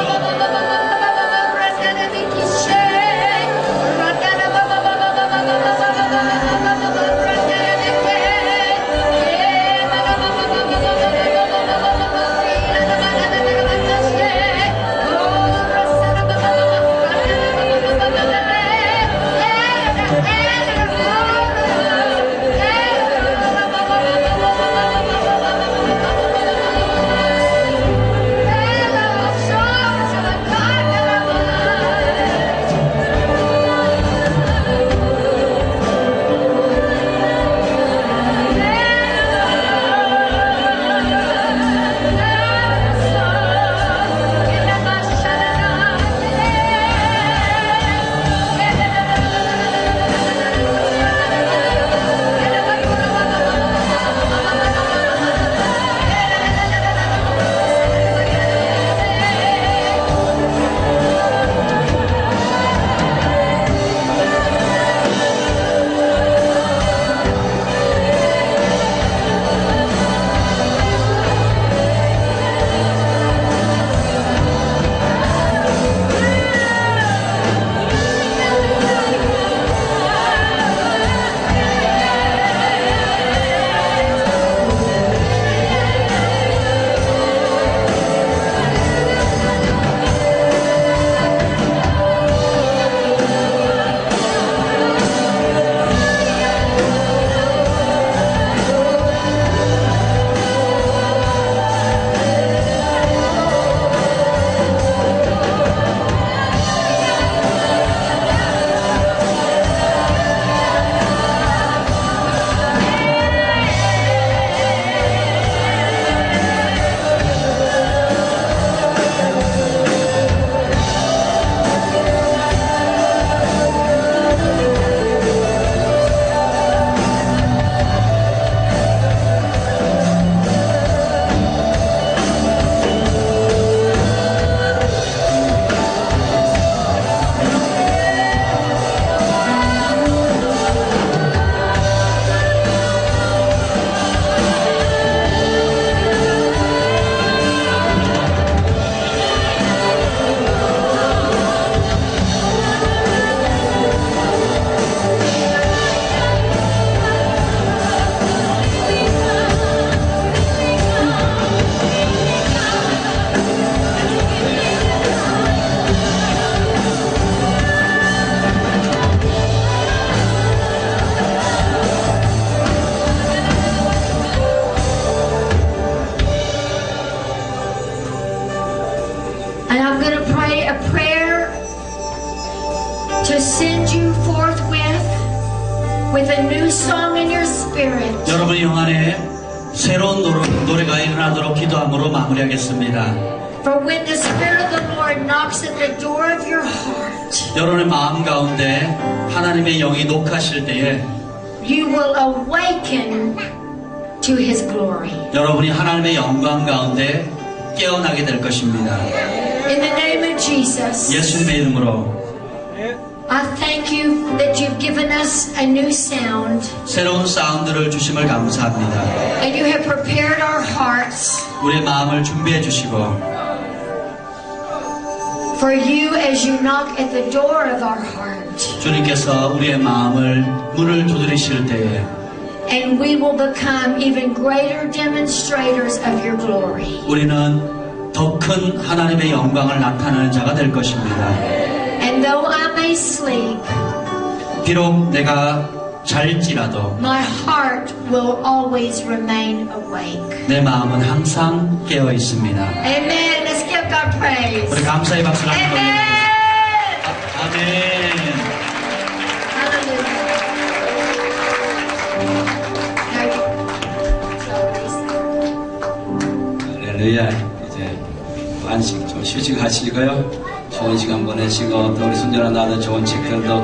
And I'm going to pray a prayer to send you forthwith with a new song in your spirit. 여러분의 영 안에 새로운 노래가 일어나도록 기도함으로 마무리하겠습니다. For when the Spirit of the Lord knocks at the door of your heart, 여러분의 마음 가운데 하나님의 영이 녹하실 때에 you will awaken to His glory. 여러분이 하나님의 영광 가운데 깨어나게 될 것입니다. In the name of Jesus, 예수님의 이름으로 I thank you that you've given us a new sound 새로운 사운드를 주심을 감사합니다. and you have prepared our hearts 우리의 마음을 준비해 주시고 for you as you knock at the door of our heart. 주님께서 우리의 마음을 문을 두드리실 때에 And we will become even greater demonstrators of your glory. 우리는 더 큰 하나님의 영광을 나타내는 자가 될 것입니다. And though I may sleep, 비록 내가 잘지라도 my heart will always remain awake. 내 마음은 항상 깨어 있습니다. Amen. Let's give God praise. 우리 감사의 박수를 한번 Amen. 올려드립니다. 아멘. Hallelujah. 할렐루야. 이제 안식 좀 휴식하시고요. 좋은 시간 보내시고 또 우리 손녀나 나도 좋은 책들도